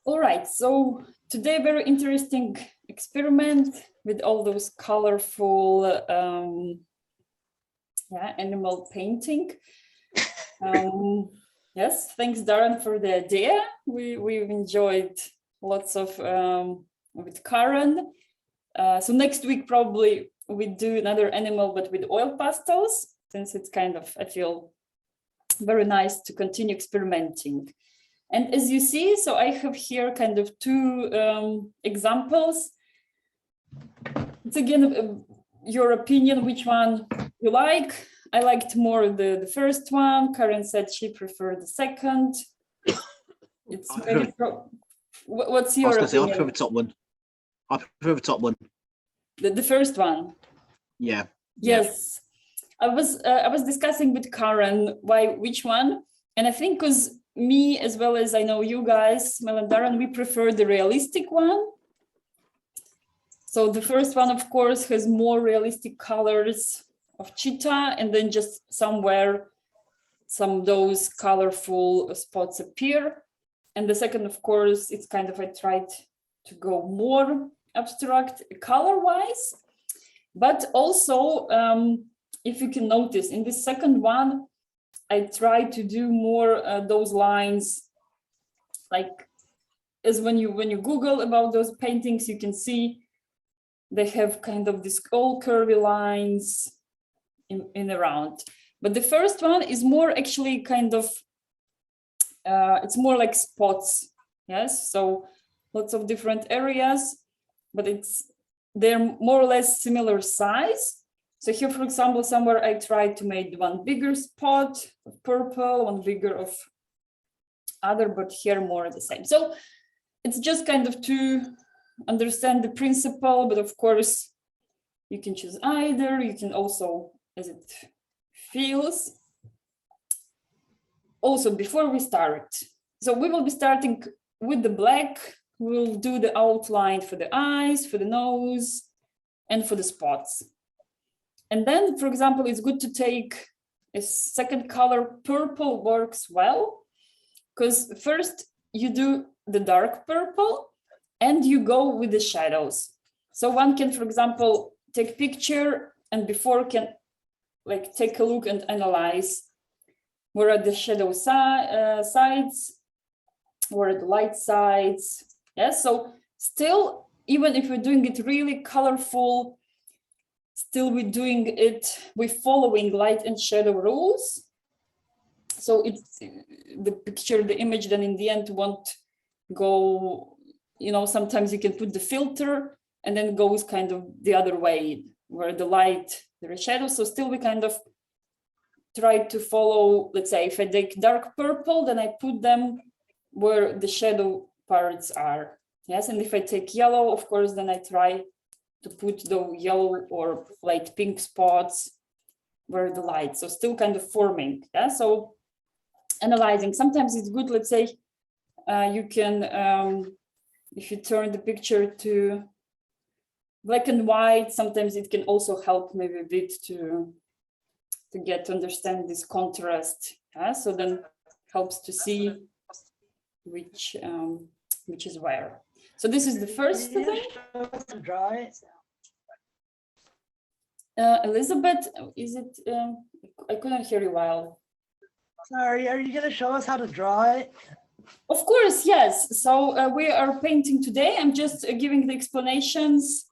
All right, so today very interesting experiment with all those colorful animal painting. Yes, thanks Darren for the idea. We've enjoyed lots of with Karen. So next week probably we do another animal but with oil pastels, since it's kind of, I feel, very nice to continue experimenting. And as you see, so I have here kind of two examples. It's again your opinion, which one you like. I liked more the first one. Karen said she preferred the second. It's maybe what's your opinion? I prefer the top one. I prefer the top one. The first one. Yeah. Yes. I was discussing with Karen which one, and I think because me, as well as I know you guys, Mel and Darren, we prefer the realistic one. So the first one, of course, has more realistic colors of cheetah, and then just somewhere some of those colorful spots appear. And the second, of course, it's kind of, I tried to go more abstract color-wise, but also, if you can notice, in the second one, I try to do more those lines, like as when you Google about those paintings, you can see they have kind of these all curvy lines in around. But the first one is more actually kind of, it's more like spots, yes? So lots of different areas, but they're more or less similar size. So here, for example, somewhere I tried to make one bigger spot of purple, one bigger of other, but here more the same. So it's just kind of to understand the principle, but of course you can choose either. You can also, as it feels. Also, before we start, so we will be starting with the black. We'll do the outline for the eyes, for the nose, and for the spots. And then, for example, it's good to take a second color. Purple works well, because first you do the dark purple and you go with the shadows. So one can, for example, take picture and before can like take a look and analyze where are the shadow sides, where are the light sides. Yes, so still, even if we're doing it really colorful, still we're doing it, we're following light and shadow rules. So it's the picture, the image, then in the end won't go, you know, sometimes you can put the filter and then goes kind of the other way, where the light, there is shadow. So still we kind of try to follow, let's say if I take dark purple, then I put them where the shadow parts are. Yes, and if I take yellow, of course, then I try to put the yellow or light pink spots where the light, so still kind of forming. Yeah, so analyzing, sometimes it's good, let's say you can, if you turn the picture to black and white, sometimes it can also help maybe a bit to get to understand this contrast. Yeah? So then helps to see which is where. So this is the first thing. Elizabeth, is it? I couldn't hear you well. Sorry, are you going to show us how to draw it? Of course, yes. So we are painting today. I'm just giving the explanations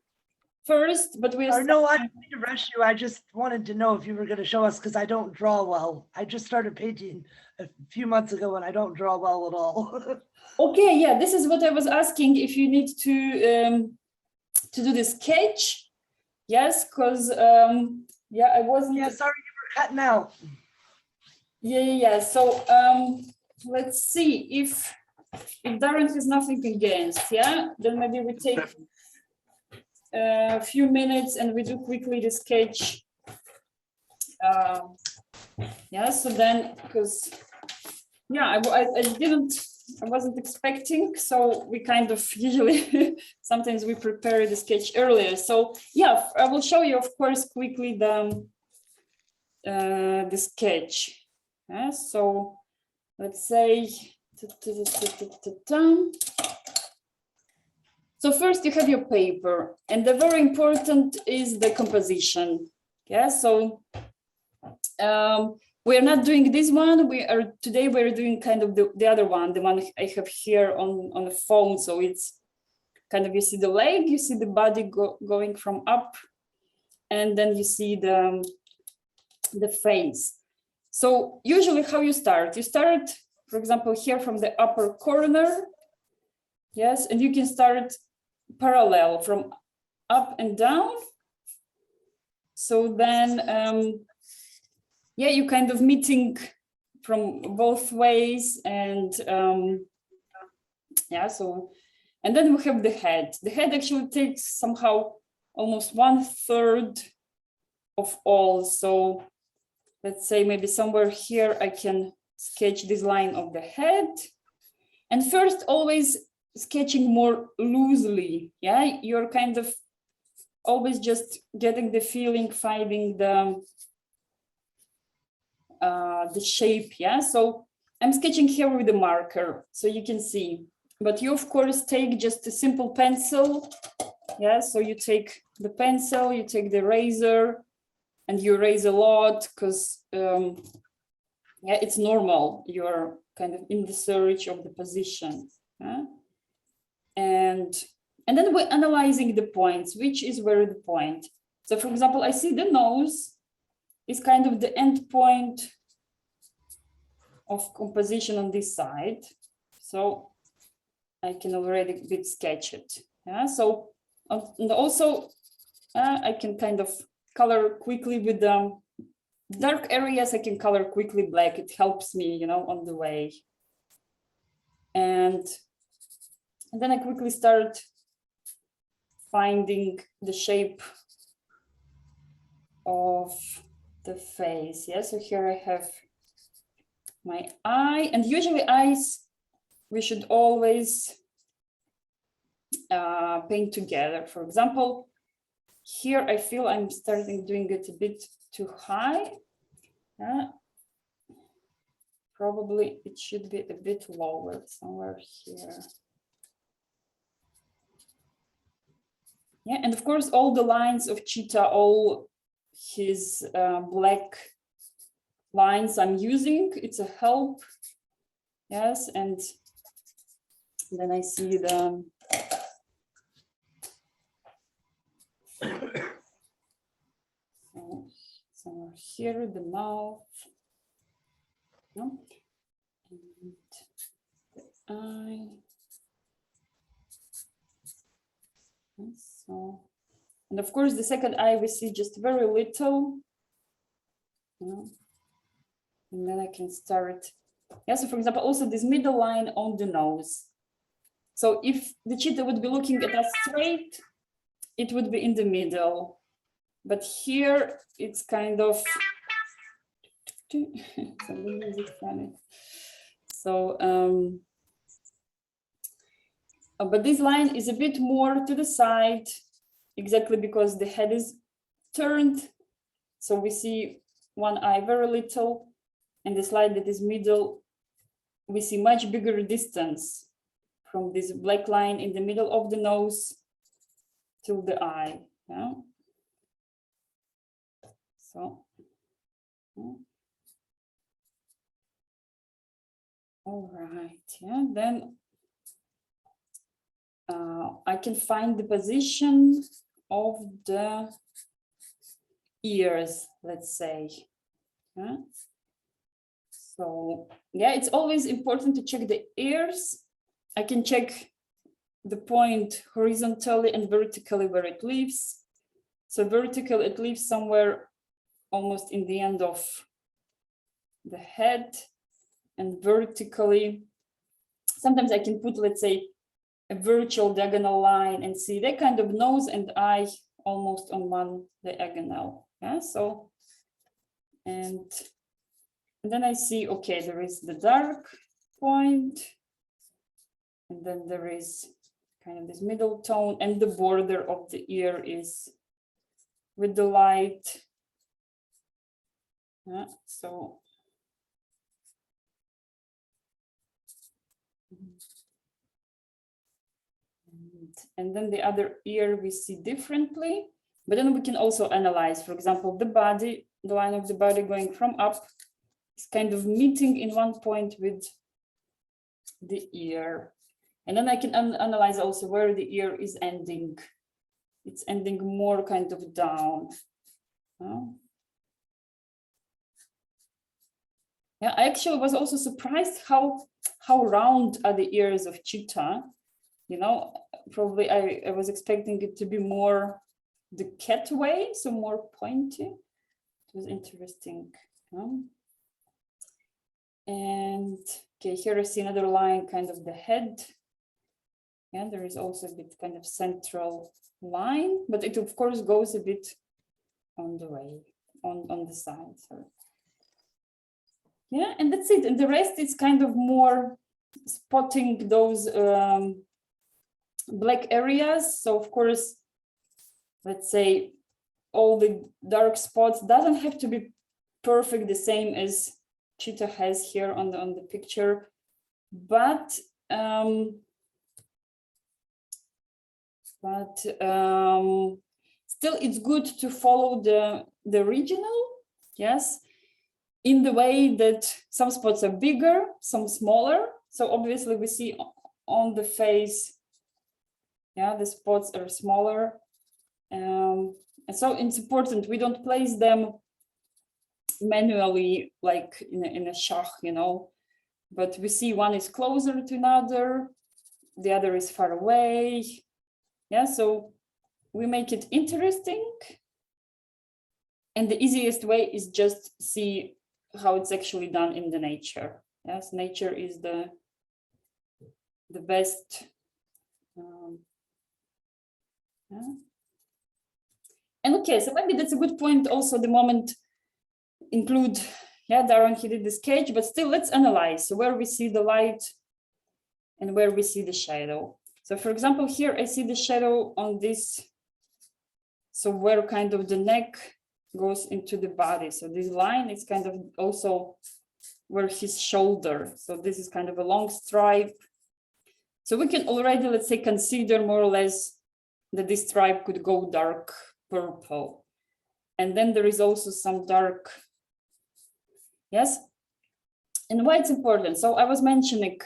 first, but we are. No, I didn't mean to rush you. I just wanted to know if you were going to show us, because I don't draw well. I just started painting a few months ago and I don't draw well at all. Okay, yeah, this is what I was asking, if you need to do the sketch. Yes, because yeah, I wasn't. Yeah, sorry, you were cutting out. Yeah. So let's see if Darren has nothing against. Yeah, then maybe we take a few minutes and we do quickly the sketch. Yeah, so then because yeah, I wasn't expecting, so we kind of usually sometimes we prepare the sketch earlier. So yeah, I will show you, of course, quickly the sketch. Yeah, so let's say So first you have your paper, and the very important is the composition. Yeah, so we're not doing this one. Today we're doing kind of the other one, the one I have here on the phone. So it's kind of, you see the leg, you see the body going from up, and then you see the face. So usually how you start, for example, here from the upper corner. Yes, and you can start parallel from up and down. So then, yeah, you kind of meeting from both ways, and yeah, so, and then we have the head. The head actually takes somehow almost 1/3 of all. So let's say maybe somewhere here I can sketch this line of the head. And first, always sketching more loosely. Yeah, you're kind of always just getting the feeling, finding the shape. Yeah, so I'm sketching here with a marker, so you can see. But you of course take just a simple pencil. Yeah, so you take the pencil, you take the razor, and you erase a lot because yeah, it's normal. You're kind of in the search of the position. Yeah? And then we're analyzing the points, which is where the point. So for example, I see the nose is kind of the end point of composition on this side. So I can already a bit sketch it. Yeah, so and also I can kind of color quickly with dark areas. I can color quickly black. It helps me, you know, on the way. And then I quickly start finding the shape of the face. Yeah, so here I have my eye, and usually eyes we should always paint together. For example, here I feel I'm starting doing it a bit too high. Probably it should be a bit lower, somewhere here. Yeah, and of course, all the lines of Cheetah, all his black lines I'm using, it's a help. Yes, and then I see the somewhere here, the mouth. No? And the eye. And so, and of course, the second eye we see just very little. And then I can start. Yeah, so for example, also this middle line on the nose. So if the cheetah would be looking at us straight, it would be in the middle. But here it's kind of some music funny. So but this line is a bit more to the side, exactly because the head is turned. So we see one eye very little, and the slide that is middle, we see much bigger distance from this black line in the middle of the nose to the eye. Yeah. So, all right. Yeah. Then I can find the position of the ears, let's say. Yeah. So yeah, it's always important to check the ears. I can check the point horizontally and vertically where it lives. So vertical, it lives somewhere almost in the end of the head, and vertically, sometimes I can put, let's say, a virtual diagonal line and see that kind of nose and eye almost on one diagonal. Yeah, so, and then I see, okay, there is the dark point, and then there is kind of this middle tone, and the border of the ear is with the light. Yeah, so And then the other ear we see differently, but then we can also analyze, for example, the body, the line of the body going from up is kind of meeting in one point with the ear. And then I can analyze also where the ear is ending. It's ending more kind of down. Yeah, I actually was also surprised how round are the ears of cheetah. You know, probably I was expecting it to be more the cat way, so more pointy. It was interesting. And okay, here I see another line, kind of the head. Yeah, there is also a bit kind of central line, but it of course goes a bit on the way, on the side. Sorry. Yeah, and that's it. And the rest is kind of more spotting those black areas. So of course, let's say all the dark spots doesn't have to be perfect the same as Cheetah has here on the picture, but still it's good to follow the original, yes, in the way that some spots are bigger, some smaller. So obviously we see on the face, yeah, the spots are smaller. And so it's important we don't place them manually like in a shach, you know, but we see one is closer to another, the other is far away. Yeah, so we make it interesting. And the easiest way is just see how it's actually done in the nature. Yes, nature is the best. Yeah. And okay, so maybe that's a good point also the moment include, yeah, Darren, he did the sketch, but still let's analyze where we see the light and where we see the shadow. So for example, here I see the shadow on this, so where kind of the neck goes into the body. So this line is kind of also where his shoulder. So this is kind of a long stripe. So we can already, let's say, consider more or less that this stripe could go dark purple. And then there is also some dark, yes. And why it's important? So I was mentioning,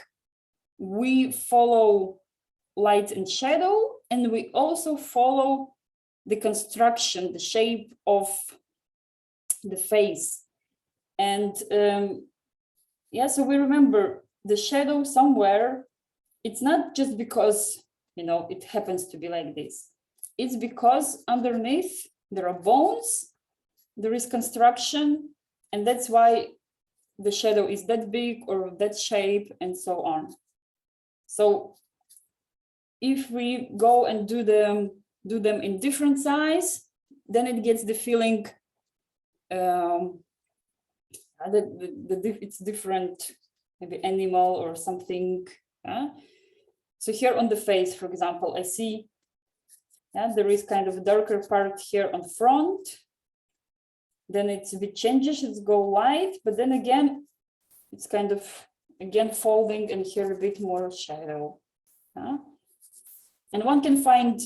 we follow light and shadow, and we also follow the construction, the shape of the face. And yeah, so we remember the shadow somewhere, it's not just because, you know, it happens to be like this. It's because underneath there are bones, there is construction, and that's why the shadow is that big or that shape and so on. So if we go and do them in different size, then it gets the feeling it's different, maybe animal or something. So here on the face, for example, I see there is kind of a darker part here on front. Then it's a bit changes, it's go light, but then again, it's kind of again folding, and here a bit more shadow. And one can find,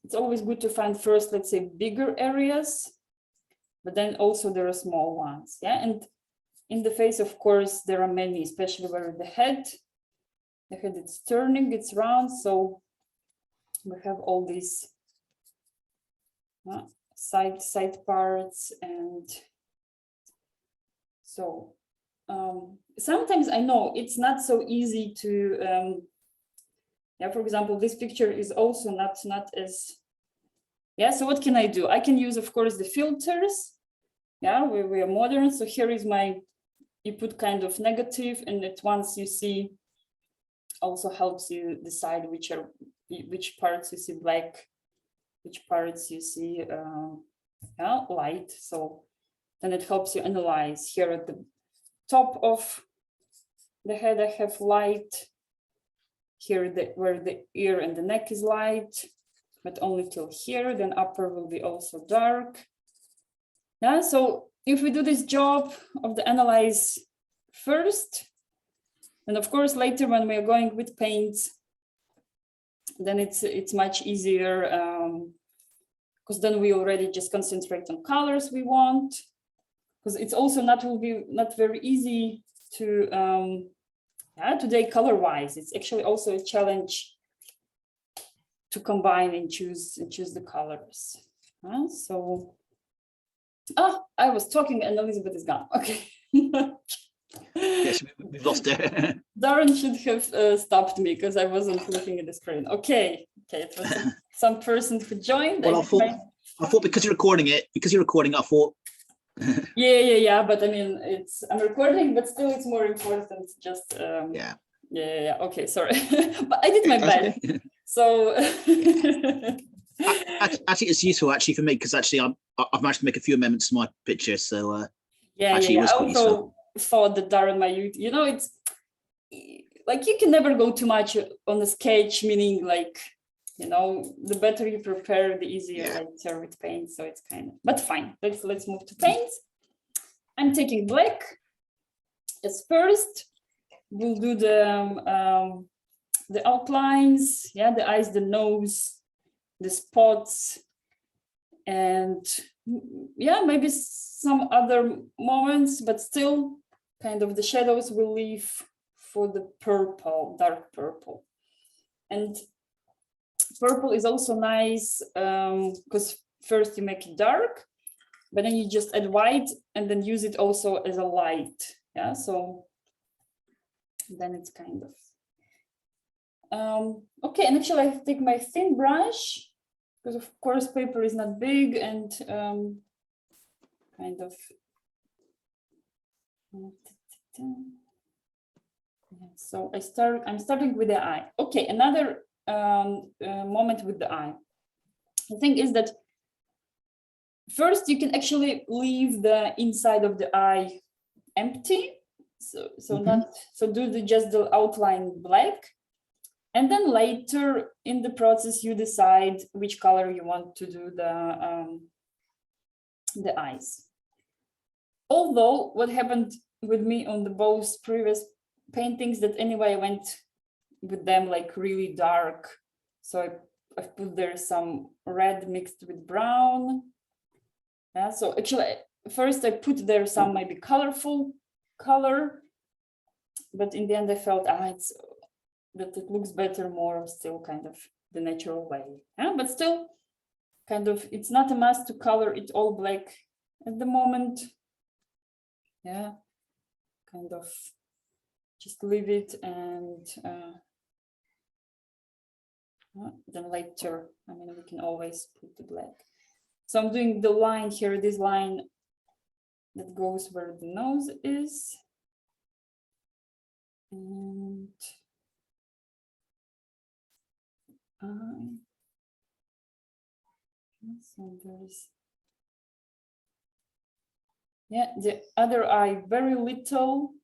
it's always good to find first, let's say, bigger areas, but then also there are small ones. Yeah, and in the face, of course, there are many, especially where the head it's turning, it's round, so we have all these side parts. And so sometimes I know it's not so easy to for example, this picture is also not as, so what can I do? I can use, of course, the filters. We are modern, so here is you put kind of negative, and at once you see, also helps you decide which parts you see black, which parts you see light. So then it helps you analyze. Here at the top of the head, I have light. Here where the ear and the neck is light, but only till here. Then upper will be also dark. So if we do this job of the analyze first, and of course later when we are going with paints, then it's much easier, because then we already just concentrate on colors we want, because it's also will be not very easy to today color wise. It's actually also a challenge to combine and choose the colors. So I was talking and Elizabeth is gone. Okay. Yes, we've lost it. Darren should have stopped me because I wasn't looking at the screen. Okay, it was some person who joined. Well, I thought because you're recording it, I thought. Yeah. But I mean, I'm recording, but still, it's more important. Just Yeah. Okay, sorry, but I did my best. So actually, it's useful actually for me because actually I've managed to make a few amendments to my picture. So yeah. it was I quite also useful. thought that Darren, it's like you can never go too much on the sketch, meaning like, the better you prepare, the easier later with paint. So it's kind of, but fine. Let's move to paint. I'm taking black as first. We'll do the outlines, the eyes, the nose, the spots, and maybe some other moments, but still kind of the shadows we'll leave for the purple, dark purple. And purple is also nice because first you make it dark, but then you just add white and then use it also as a light. So then it's kind of okay. And actually I take my thin brush because of course paper is not big, and kind of so I'm starting with the eye. Okay, another moment with the eye. The thing is that first you can actually leave the inside of the eye empty, so do just the outline black, and then later in the process you decide which color you want to do the eyes. Although what happened with me on the both previous paintings, that anyway I went with them like really dark, so I put there some red mixed with brown. So actually first I put there some maybe colorful color, but in the end I felt that it looks better more still kind of the natural way. But still kind of it's not a must to color it all black at the moment. Kind of just leave it, and then later, I mean, we can always put the black. So I'm doing the line here, this line that goes where the nose is. And so there's, the other eye very little.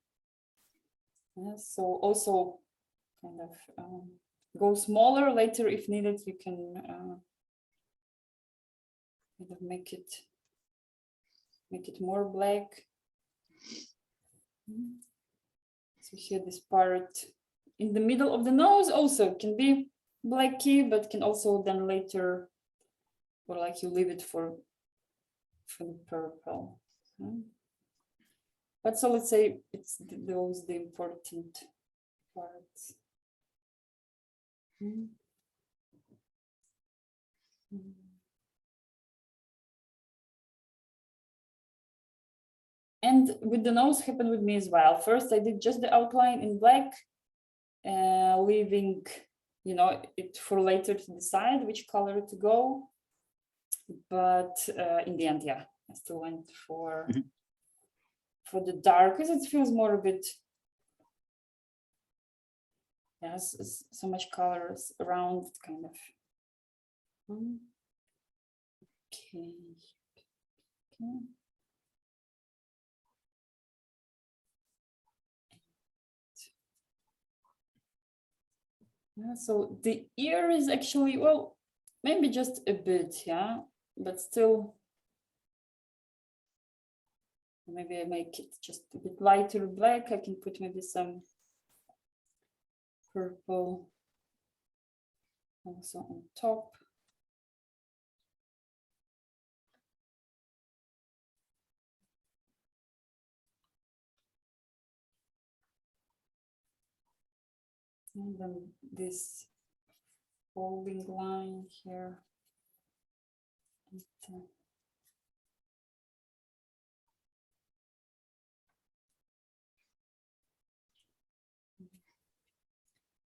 So also kind of go smaller later if needed. You can kind of make it more black. So here this part in the middle of the nose also can be blacky, but can also then later, or like you leave it for the purple. But so let's say it's those the important parts. And with the nose happened with me as well. First I did just the outline in black, leaving it for later to decide which color to go. But in the end, I still went for the dark because it feels more a bit, so much colors around, kind of. Okay. So the ear is actually, well, maybe just a bit, but still, maybe I make it just a bit lighter black. I can put maybe some purple also on top. And then this folding line here. And,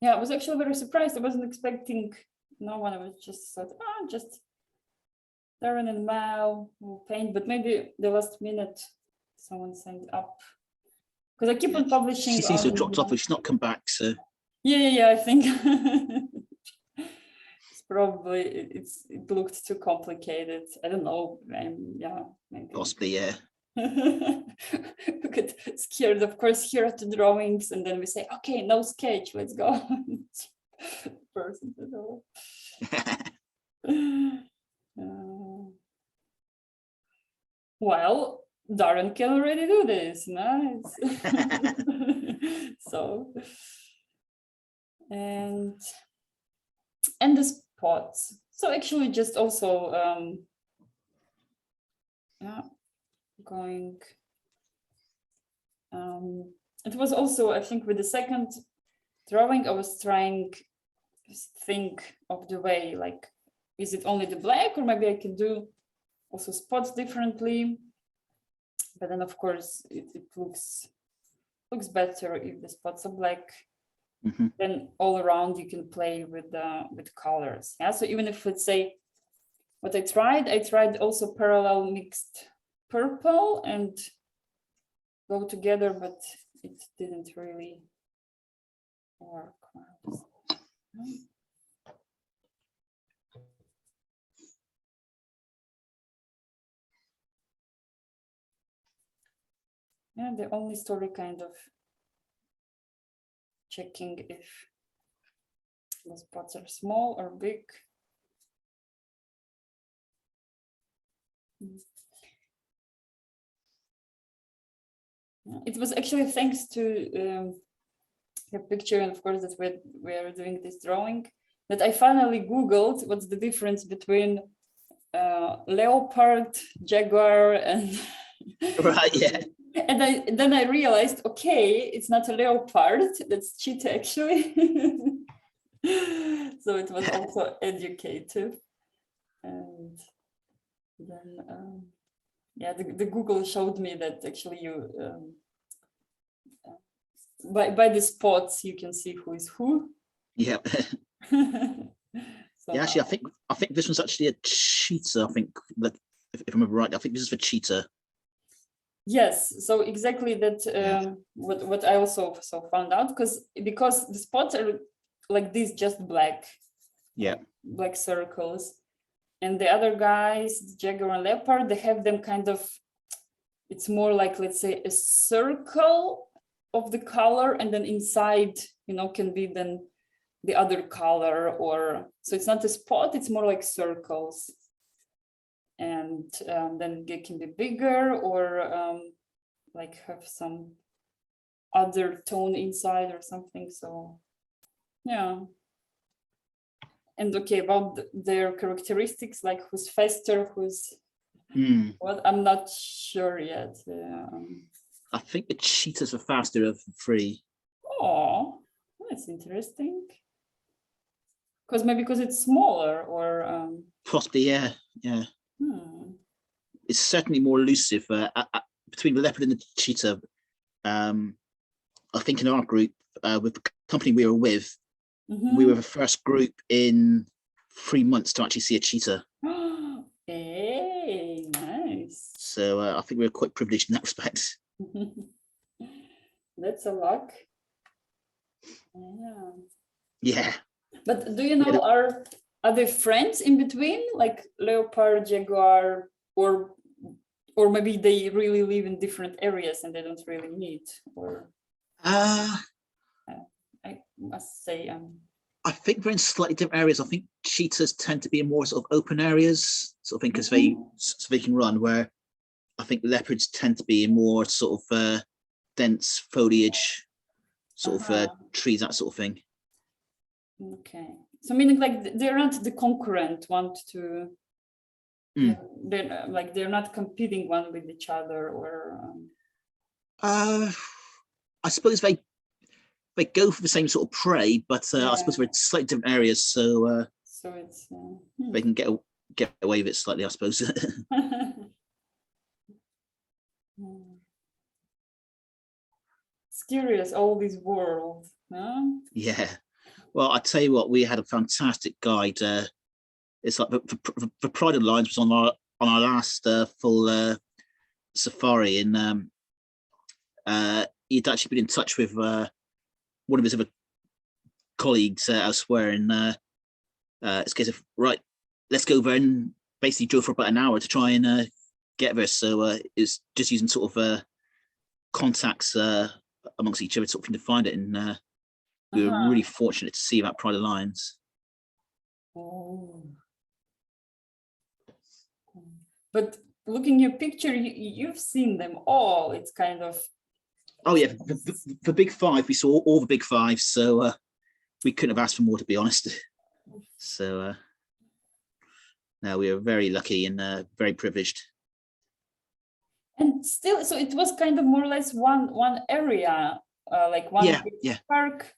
yeah, I was actually very surprised. I wasn't expecting no one. I was just thought, just Darren and Mao will paint, but maybe the last minute someone signed up. Because I keep on publishing. She seems to have dropped off, but she's not come back. So yeah, I think it's probably it looked too complicated. I don't know. Yeah, maybe. possibly, yeah. We get scared, of course, here at the drawings, and then we say, okay, no sketch, let's go. Person to know. Well, Darren can already do this. Nice. So, and the spots. So actually, just also going. It was also, I think, with the second drawing, I was trying to think of the way, like, is it only the black, or maybe I can do also spots differently. But then, of course, it looks better if the spots are black. Mm-hmm. Then all around you can play with colors. Yeah. So even if, let's say, what I tried also parallel mixed purple and go together, but it didn't really work. Yeah, the only story kind of checking if the spots are small or big. It was actually thanks to your picture, and of course that we are doing this drawing, that I finally Googled what's the difference between leopard, jaguar, and Right, yeah. And then I realized, okay, it's not a leopard, that's cheetah actually. So it was also educative. And then, yeah, the Google showed me that actually you, by the spots, you can see who is who. Yeah. So, Yeah, actually, I think this one's actually a cheetah. I think that if I remember right, I think this is for cheetah. yes, so exactly that. What I also found out, because the spots are like this, just black. Yeah. Black circles, and the other guys, the jaguar and leopard, they have them kind of. It's more like, let's say, a circle of the color, and then inside, can be then the other color, or so it's not a spot, it's more like circles. And then it can be bigger, or like have some other tone inside or something. So yeah. And okay, about their characteristics, like who's faster, who's what, I'm not sure yet. I think the cheetahs are faster of the three. Oh, that's interesting. Because it's smaller, or Possibly, yeah. It's certainly more elusive between the leopard and the cheetah. I think in our group, with the company we were with, we were the first group in 3 months to actually see a cheetah. Hey, nice. So I think we were quite privileged in that respect. That's a luck. Yeah. But do you know, are there friends in between, like leopard, jaguar, or maybe they really live in different areas and they don't really meet? Or I must say, I think they're in slightly different areas. I think cheetahs tend to be in more sort of open areas, sort of thing, because they can run. Where I think leopards tend to be in more sort of dense foliage, sort of trees, that sort of thing. Okay. So meaning like they're not the concurrent want to, they're not competing one with each other or. I suppose they go for the same sort of prey, but I suppose Yeah. we're in slightly different areas, so So it's. they can get away with it slightly, I suppose. It's curious, all these worlds. Huh? Yeah. Well, I tell you what, we had a fantastic guide. It's like the Pride of Lions was on our last full safari, and he'd actually been in touch with one of his other colleagues elsewhere, and it's a case of, right, let's go there, and basically drove for about an hour to try and get there. So it's just using sort of contacts amongst each other sort of thing to find it, and we were really fortunate to see that Pride of Lions. Oh. But looking your picture, you've seen them all. It's kind of. Oh yeah, the big five. We saw all the big five, so we couldn't have asked for more, to be honest. So no, we were very lucky and very privileged. And still, so it was kind of more or less one area, like one big park.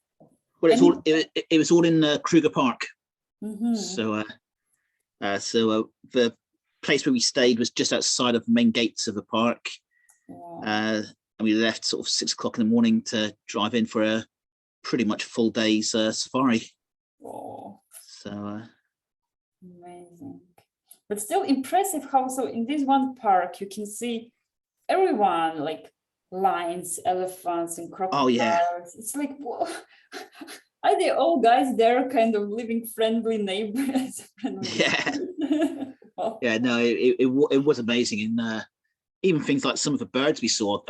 Well, it was all in Kruger Park. So the place where we stayed was just outside of the main gates of the park. Wow. And we left sort of 6 o'clock in the morning to drive in for a pretty much full day's safari. Oh. So Amazing. But still impressive how, so in this one park, you can see everyone, like lions, elephants, and crocodiles. Oh yeah. It's like, whoa. Are they all guys there kind of living friendly neighbors? Yeah. Wow. Yeah, no, it was amazing. And even things like some of the birds we saw,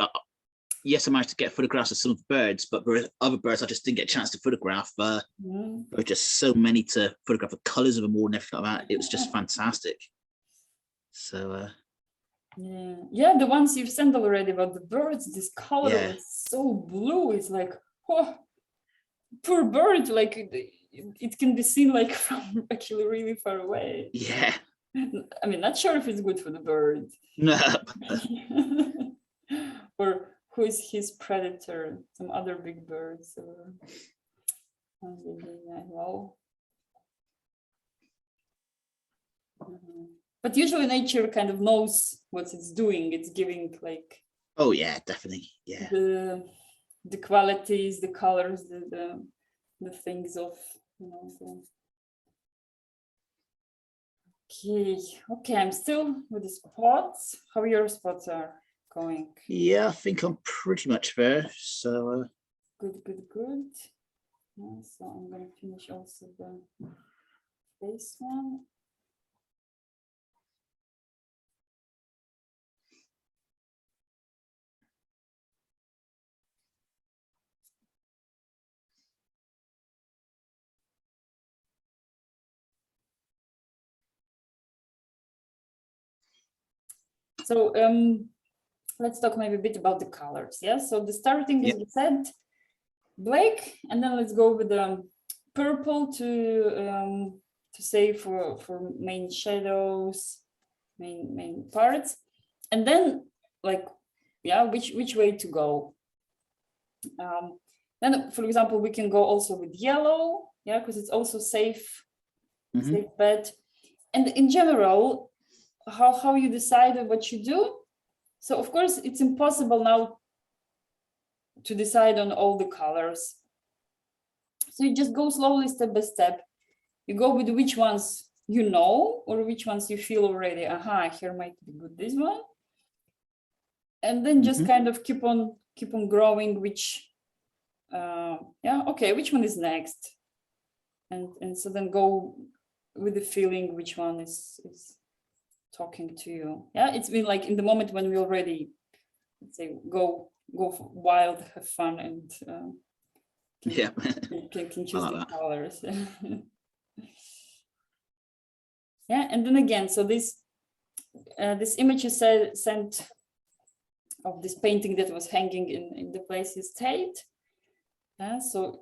yes, I managed to get photographs of some of the birds, but there were other birds I just didn't get a chance to photograph. There were just so many to photograph, the colors of them all and everything like that. It was just fantastic. So yeah, the ones you've sent already about the birds, this color is so blue. It's like, oh, poor bird, like it can be seen like from actually really far away. Yeah. I mean, not sure if it's good for the bird. No. Or who is his predator? Some other big birds. Or well. But usually nature kind of knows what it's doing. It's giving like. Oh yeah, definitely. Yeah. The qualities, the colors, the things of, you know. Okay, I'm still with the spots. How your spots are going? Yeah, I think I'm pretty much there. So good. Yeah, so I'm gonna finish also the face one. So let's talk maybe a bit about the colors. Yeah. So the starting is we said black, and then let's go with the purple to say for main shadows, main parts, and then like which way to go. Then for example we can go also with yellow, because it's also safe bet. And in general, how you decide what you do. So of course it's impossible now to decide on all the colors. So you just go slowly, step by step. You go with which ones you know, or which ones you feel already, here might be good, this one. And then just kind of keep on growing, which which one is next? And so then go with the feeling which one is talking to you. It's been like in the moment when we already, let's say, go wild, have fun, and can choose the colors. And then again, so this image is sent of this painting that was hanging in the place you stayed. So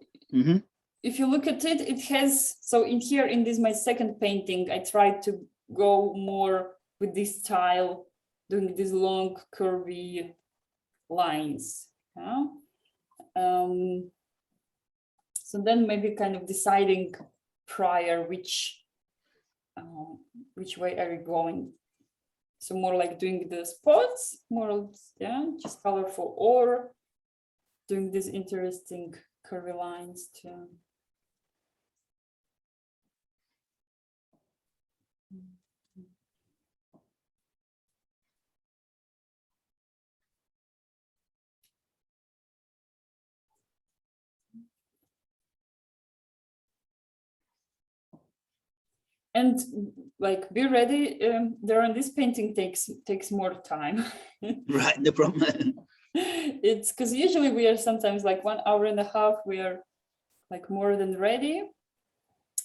if you look at it, it has, so in here, in this, my second painting, I tried to go more with this style, doing these long curvy lines. Yeah? So then maybe kind of deciding prior which way are you going. So more like doing the spots, more, yeah, just colorful, or doing these interesting curvy lines too. And like, be ready, Darren, this painting takes more time. Right, no problem. It's because usually we are sometimes like 1.5 hours, we are like more than ready.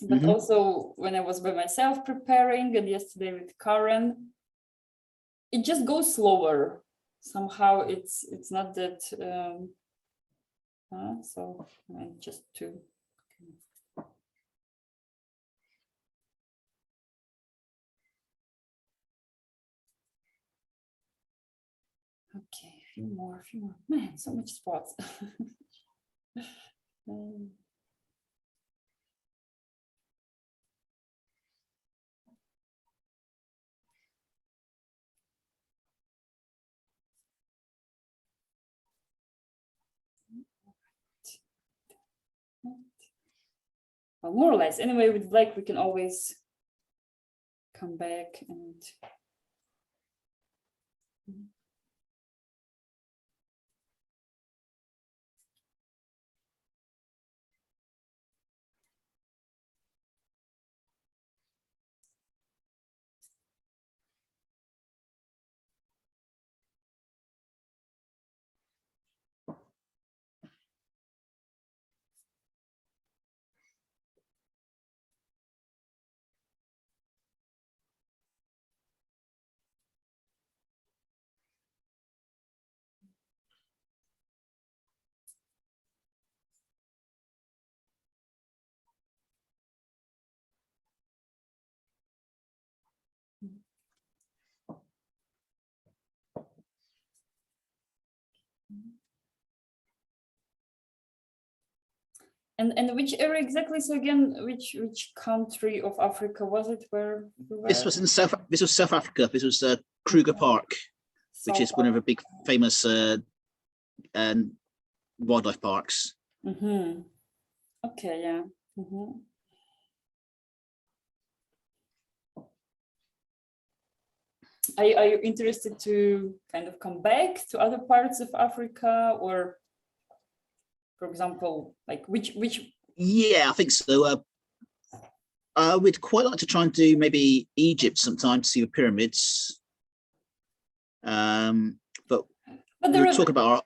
But also when I was by myself preparing, and yesterday with Karen, it just goes slower. Somehow it's not that, so just to. Okay, a few more. Man, so much spots. Well, more or less. Anyway, with black, we can always come back and. And which area exactly? So again, which country of Africa was it? Where you were? This was South Africa. This was Kruger Park, which is one of the big famous wildlife parks. Okay, yeah. Are you interested to kind of come back to other parts of Africa, or, for example, like which? Yeah, I think so. We'd quite like to try and do maybe Egypt sometime to see the pyramids. But we were talking about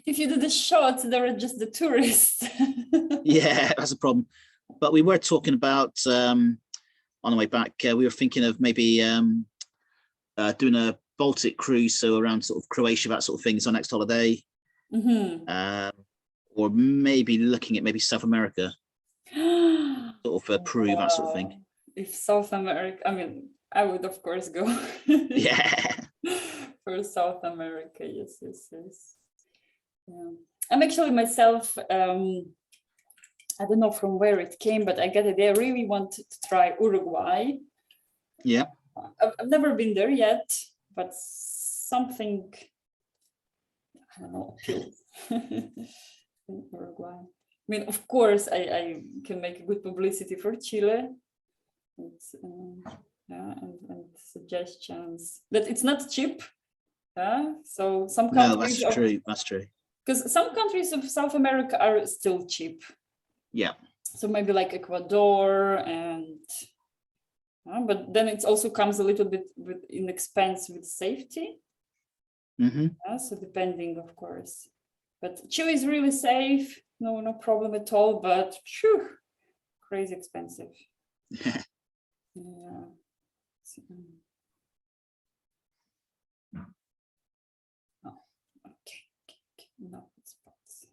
if you do the shots, there are just the tourists. Yeah, that's a problem. But we were talking about on the way back. We were thinking of maybe doing a Baltic cruise, so around sort of Croatia, that sort of thing, is our next holiday. Or maybe looking at maybe South America, sort of Peru, that sort of thing. If South America, I mean, I would of course go. Yeah. For South America, yes. Yeah. I'm actually myself, I don't know from where it came, but I get it. I really want to try Uruguay. Yeah. I've never been there yet, but something, I don't know, appeals in Uruguay. I mean, of course, I can make a good publicity for Chile. It's, yeah, and suggestions that it's not cheap. So some countries. No, that's true. Because some countries of South America are still cheap. Yeah. So maybe like Ecuador, and but then it also comes a little bit in expense with safety. So depending, of course. But Chile is really safe, no problem at all. But crazy expensive. Yeah. Oh, okay. No spots.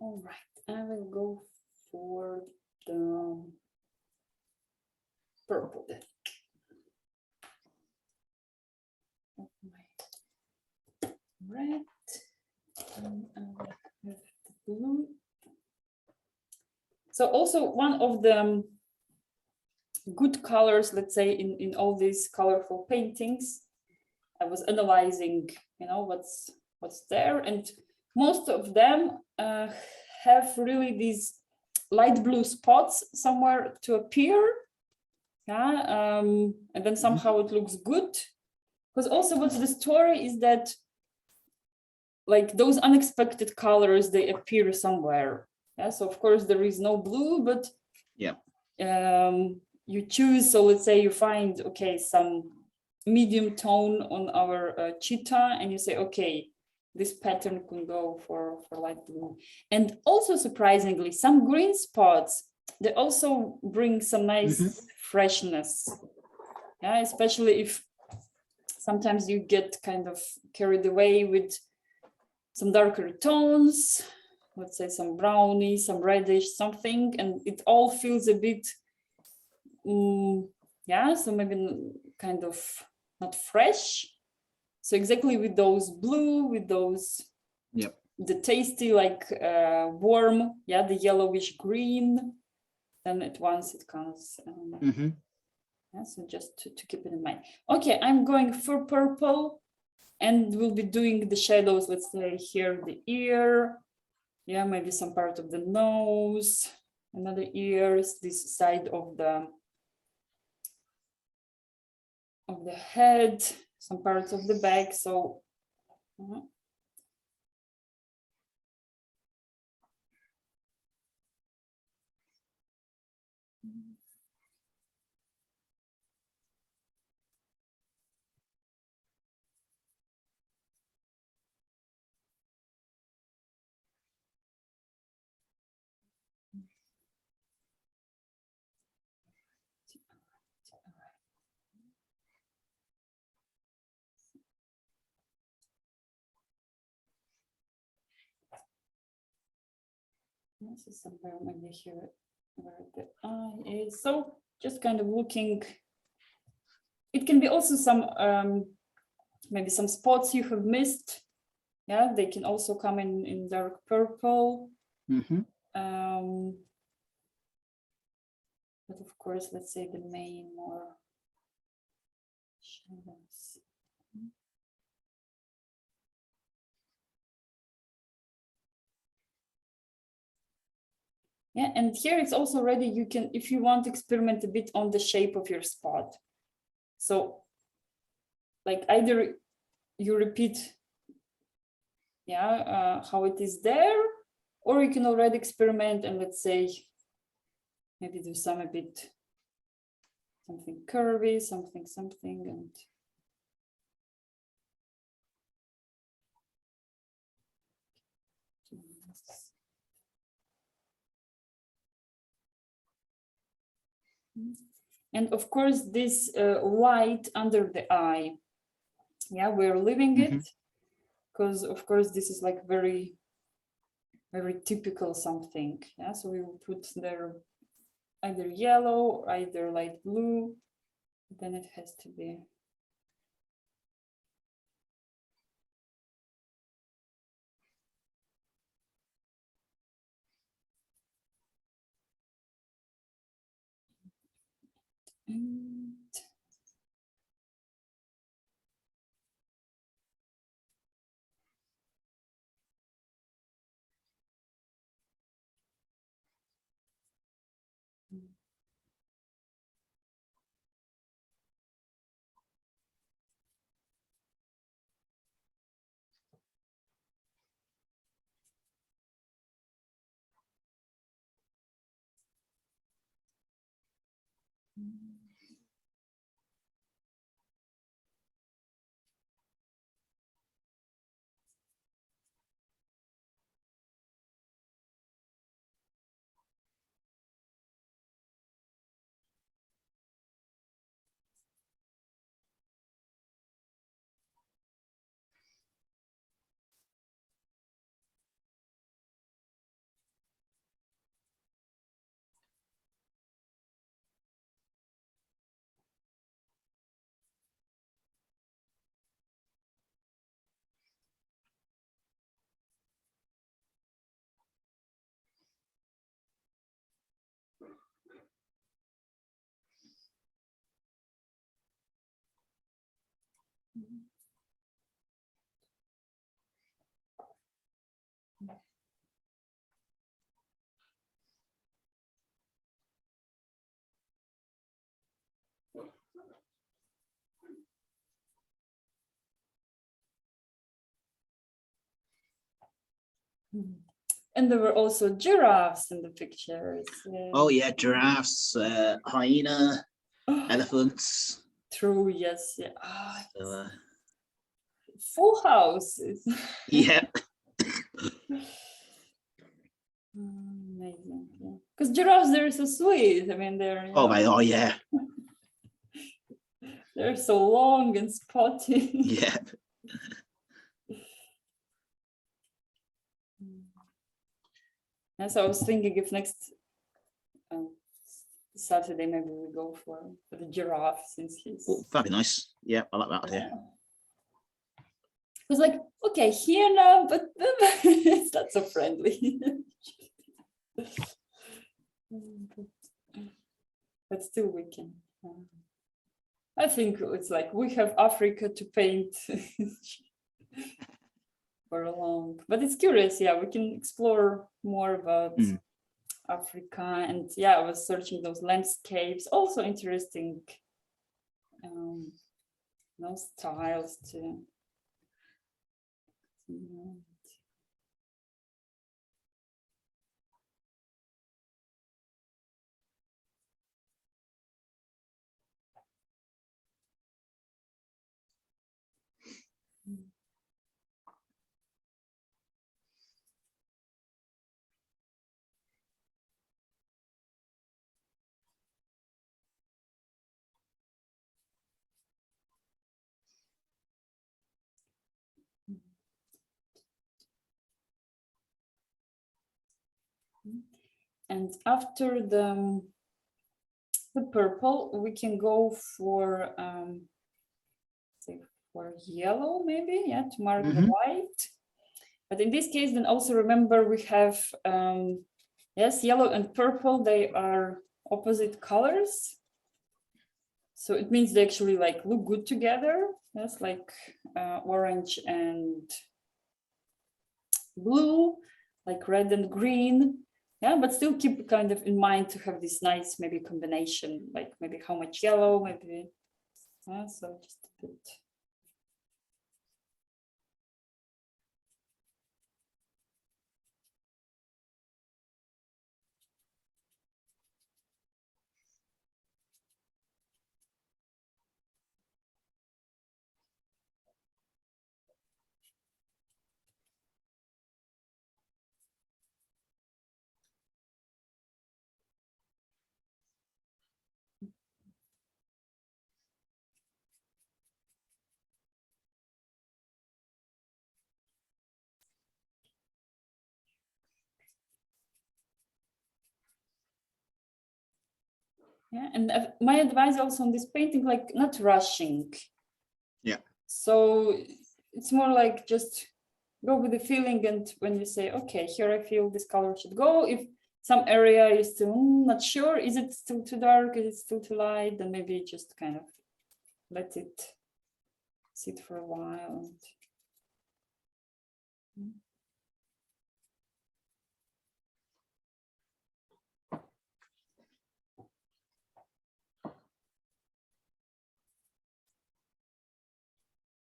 All right, I will go for the purple then. Red, and I will have the blue. So also one of the good colors, let's say, in all these colorful paintings, I was analyzing, what's there, and most of them have really these light blue spots somewhere to appear, yeah, and then somehow it looks good. Because also what's the story is that, like, those unexpected colors, they appear somewhere. Yeah, so of course there is no blue, but yeah, you choose. So let's say you find, okay, some medium tone on our cheetah, and you say, okay, this pattern can go for light blue. And also surprisingly, some green spots, they also bring some nice freshness. Yeah, especially if sometimes you get kind of carried away with some darker tones, let's say some browny, some reddish, something, and it all feels a bit, yeah, so maybe kind of not fresh. So exactly with those blue, with those, yep, the tasty, like warm, yeah, the yellowish green, then at once it comes. Yeah, so just to keep it in mind. Okay, I'm going for purple, and we'll be doing the shadows, let's say here, the ear, yeah, maybe some part of the nose, another ears, this side of the head, some parts of the back. So this is somewhere maybe here where the eye is. So just kind of looking. It can be also some maybe some spots you have missed. Yeah, they can also come in dark purple. But of course, let's say the main more shadows. Yeah, and here it's also ready. You can, if you want, experiment a bit on the shape of your spot. So, like, either you repeat, yeah, how it is there, or you can already experiment and, let's say, maybe do some a bit something curvy, something, and and of course this white under the eye, yeah, we're leaving it because of course this is like very typical something, yeah, so we will put there either yellow or either light blue, then it has to be and And there were also giraffes in the pictures. Oh yeah, giraffes, hyena, elephants. True, yes. Yeah. Ah, So, full house. yeah. Amazing. Because giraffes, they're so sweet. I mean, they're Oh my, oh yeah. they're so long and spotty. Yeah. And so I was thinking if next Saturday maybe we go for the giraffe since he's. Oh, that'd be nice. Yeah, I like that idea. It was like, okay, here now, but it's not so friendly. But still we can. I think it's like we have Africa to paint for a long, but it's curious. Yeah, we can explore more about Africa. And yeah, I was searching those landscapes, also interesting those styles too. And after the purple, we can go for say for yellow, maybe, yeah, to mark the white. But in this case, then also remember we have yes, yellow and purple, they are opposite colors. So it means they actually like look good together. Yes, like orange and blue, like red and green. Yeah, but still keep kind of in mind to have this nice maybe combination, like maybe how much yellow, maybe. So just a bit. Yeah, and my advice also on this painting, like not rushing. Yeah. So it's more like just go with the feeling, and when you say, okay, here I feel this color should go. If some area is still not sure, is it still too dark? Is it still too light? Then maybe just kind of let it sit for a while.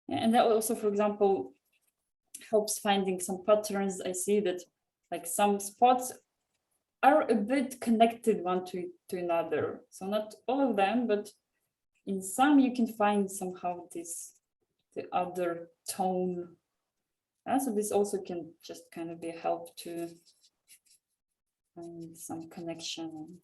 And that also, for example, helps finding some patterns. I see that like some spots are a bit connected one to another. So not all of them, but in some you can find somehow the other tone. So this also can just kind of be a help to find some connection.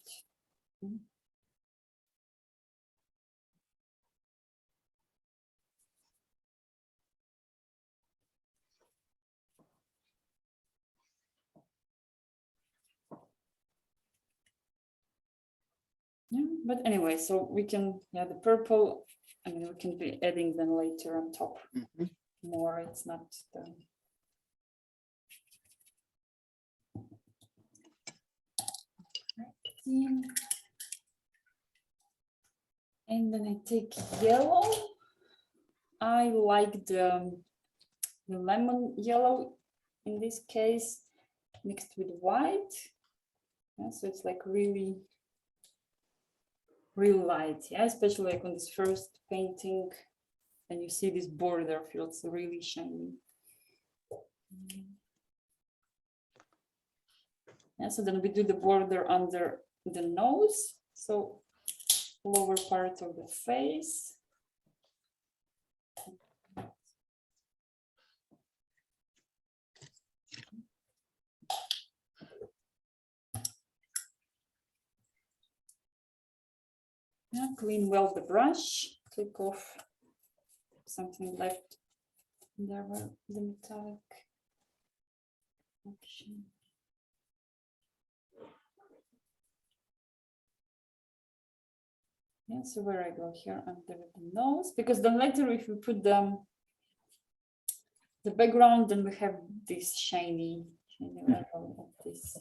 Yeah, but anyway, so we can, yeah, the purple, I mean, we can be adding them later on top more. It's not the. And then I take yellow. I like the lemon yellow in this case mixed with white. Yeah, so it's like really light, yeah, especially like on this first painting, and you see this border feels really shiny. Yeah, so then we do the border under the nose, so lower part of the face. Yeah, clean well the brush, take off something left there where the metallic action. Yeah, so where I go here under the nose, because then later if we put the background, then we have this shiny level of this.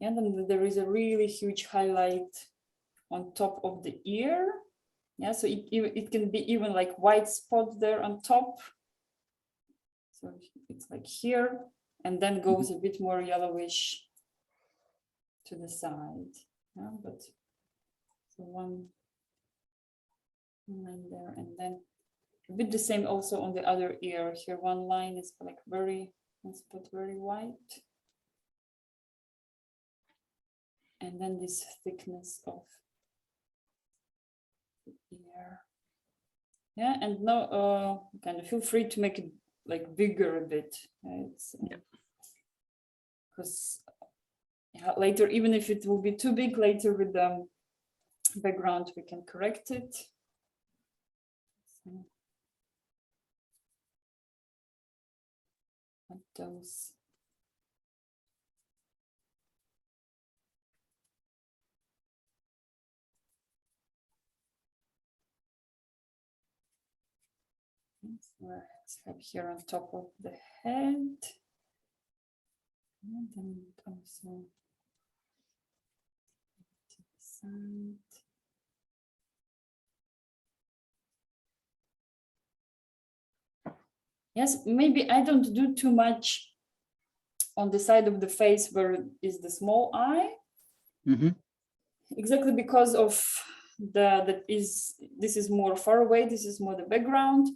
And then there is a really huge highlight on top of the ear. Yeah, so it can be even like white spot there on top. So it's like here, and then goes a bit more yellowish to the side. Yeah, but so one line there, and then a bit the same also on the other ear. Here one line is like one spot very white. And then this thickness of the ear. Yeah, and now kind of feel free to make it like bigger a bit. It's because later, even if it will be too big later with the background, we can correct it. So, those. Let's have here on top of the head. And then also to the side. Yes, maybe I don't do too much on the side of the face where is the small eye. Exactly because of this is more far away, this is more the background.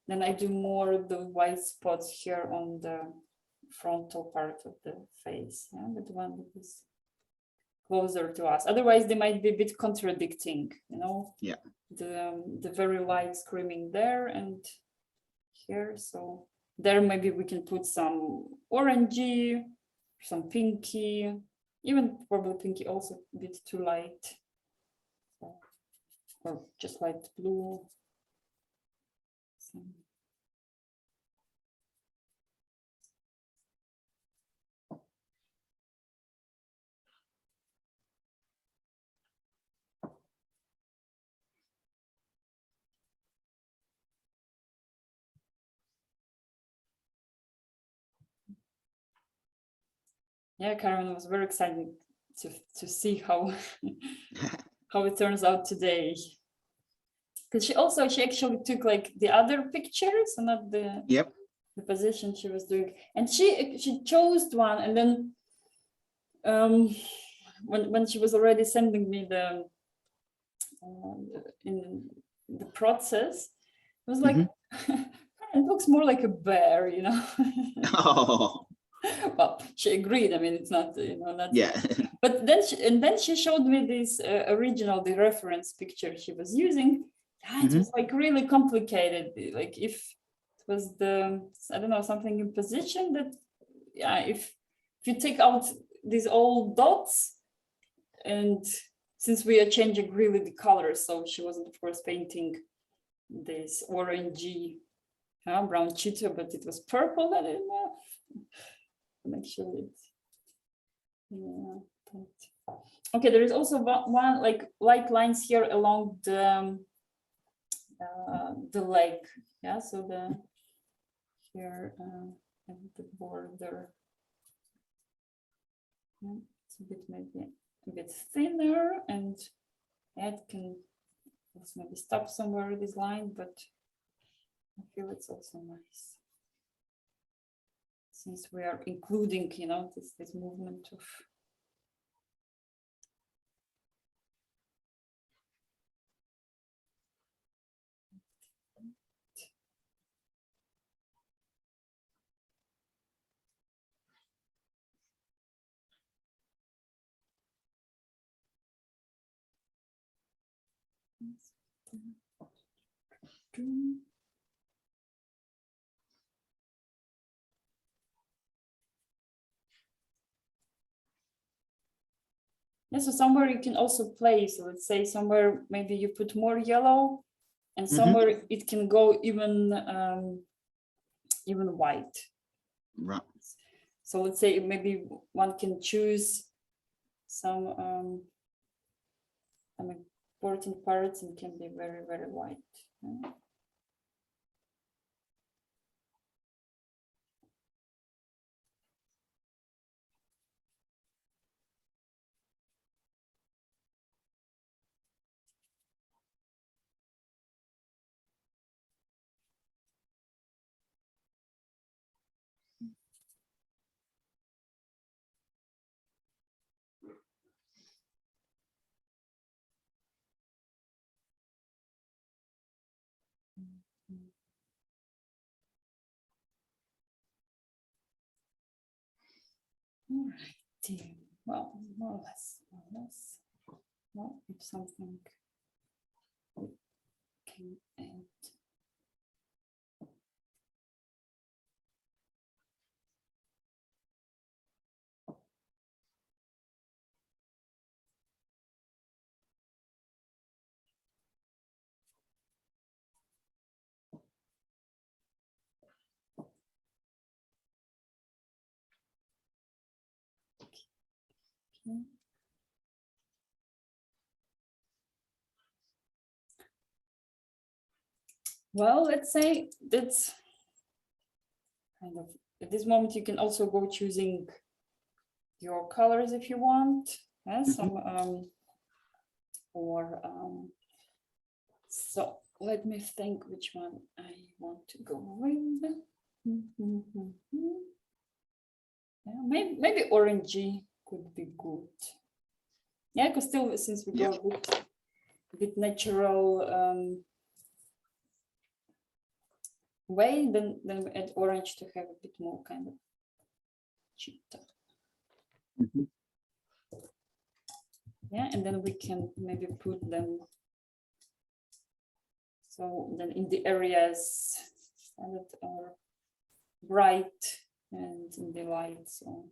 Then I do more the white spots here on the frontal part of the face, yeah, but the one that is closer to us. Otherwise, they might be a bit contradicting, you know. Yeah. The very light screaming there and here. So there maybe we can put some orangey, some pinky, even probably pinky also a bit too light. So, or just light blue. So. Yeah, Karen was very excited to see how how it turns out today. Because she actually took like the other pictures and not the the position she was doing, and she chose one, and then when she was already sending me the in the process, it was like it looks more like a bear, you know. Oh. Well, she agreed. I mean, it's not, you know, not. Yeah. But then she showed me this the reference picture she was using. Yeah, it was like really complicated. Like if it was I don't know, something in position that, yeah, if you take out these old dots, and since we are changing really the colors, so she wasn't of course painting this orangey brown cheetah, but it was purple, and it, make sure it's, yeah, but. Okay, there is also one like light lines here along the leg, yeah, so the here and the border, yeah, It's a bit maybe a bit thinner, and it can also maybe stop somewhere this line, but I feel it's also nice. Since we are including, you know, this movement of yeah, so somewhere you can also play. So let's say somewhere maybe you put more yellow, and somewhere it can go even even white. Right. So let's say maybe one can choose some important parts and can be very, very white. All right. Well, more or less. Well, if something we can add. Okay. Well, let's say that's kind of at this moment you can also go choosing your colors if you want. Yeah, some so let me think which one I want to go with. Yeah, maybe orangey could be good. Yeah, because still since we go a bit natural way, then we add orange to have a bit more kind of cheetah. Yeah, and then we can maybe put them so then in the areas that are bright and in the light. So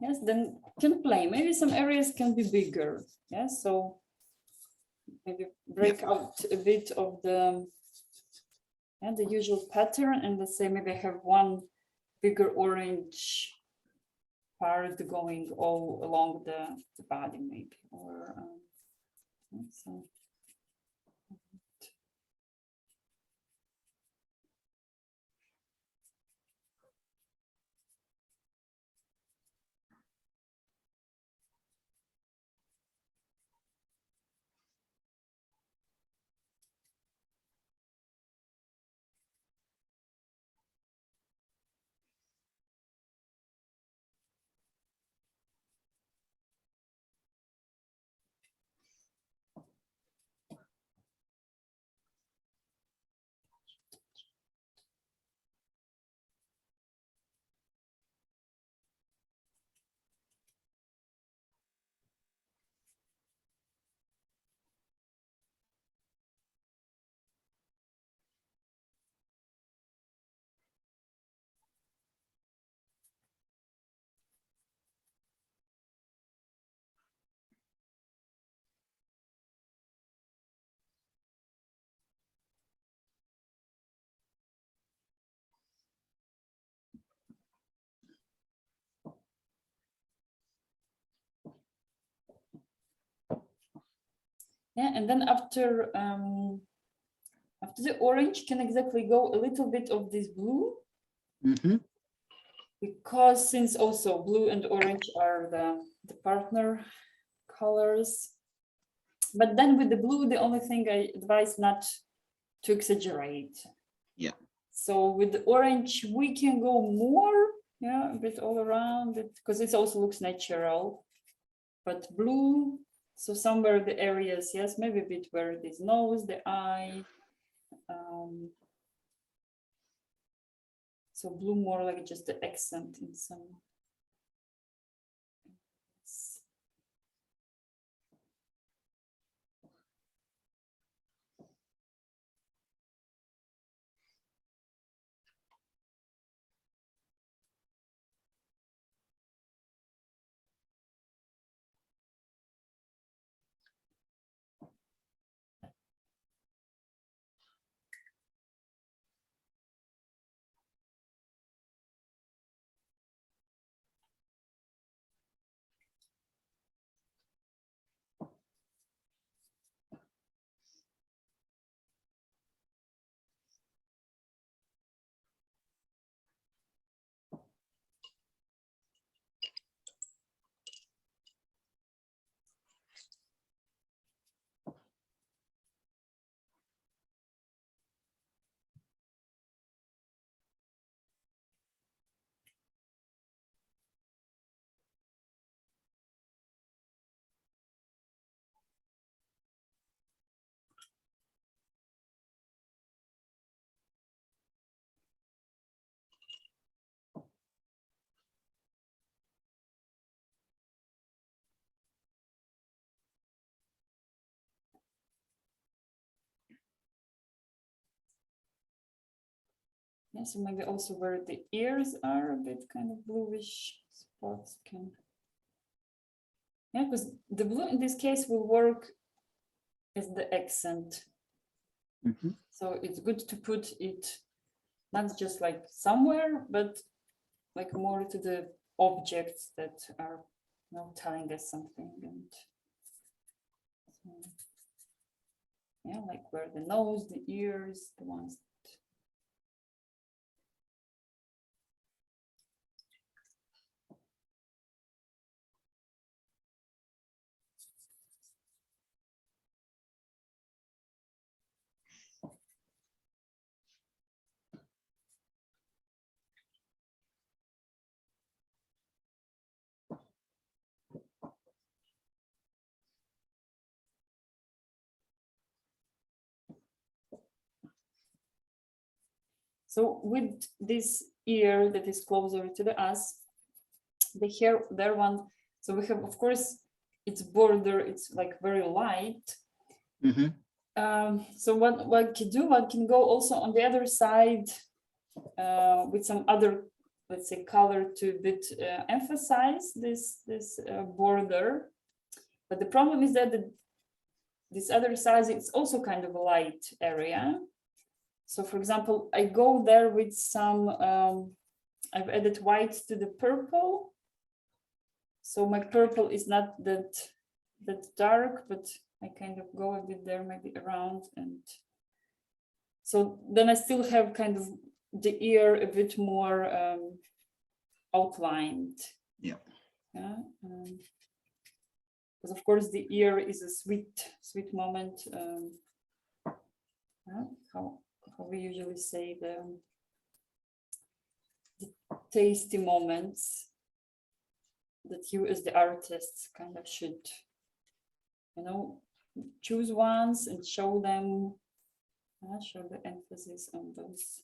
Yes, then can play. Maybe some areas can be bigger. Yes, so maybe break out a bit of the the usual pattern, and let's say maybe I have one bigger orange part going all along the body, maybe, or so. Yeah, and then after the orange can exactly go a little bit of this blue. Mm-hmm. Because since also blue and orange are the partner colors. But then with the blue, the only thing I advise not to exaggerate. Yeah. So with the orange, we can go more, yeah, a bit all around it, because it also looks natural. But blue, so somewhere the areas, yes, maybe a bit where this nose, the eye. So blue more like just the accent in some. Yeah, so maybe also where the ears are a bit kind of bluish spots can. Yeah, because the blue in this case will work as the accent. Mm-hmm. So it's good to put it not just like somewhere, but like more to the objects that are telling us something. And so, yeah, like where the nose, the ears, the ones. So with this ear that is closer to the us, the hair, there one. So we have, of course, its border, it's like very light. So what one can do, one can go also on the other side with some other, let's say, color to a bit emphasize this border. But the problem is that this other side is also kind of a light area. So for example, I go there with some, I've added white to the purple. So my purple is not that dark, but I kind of go a bit there, maybe around. And so then I still have kind of the ear a bit more outlined. Yeah. Because of course the ear is a sweet moment. How we usually say the tasty moments that you as the artist kind of should, choose ones and show them, show the emphasis on those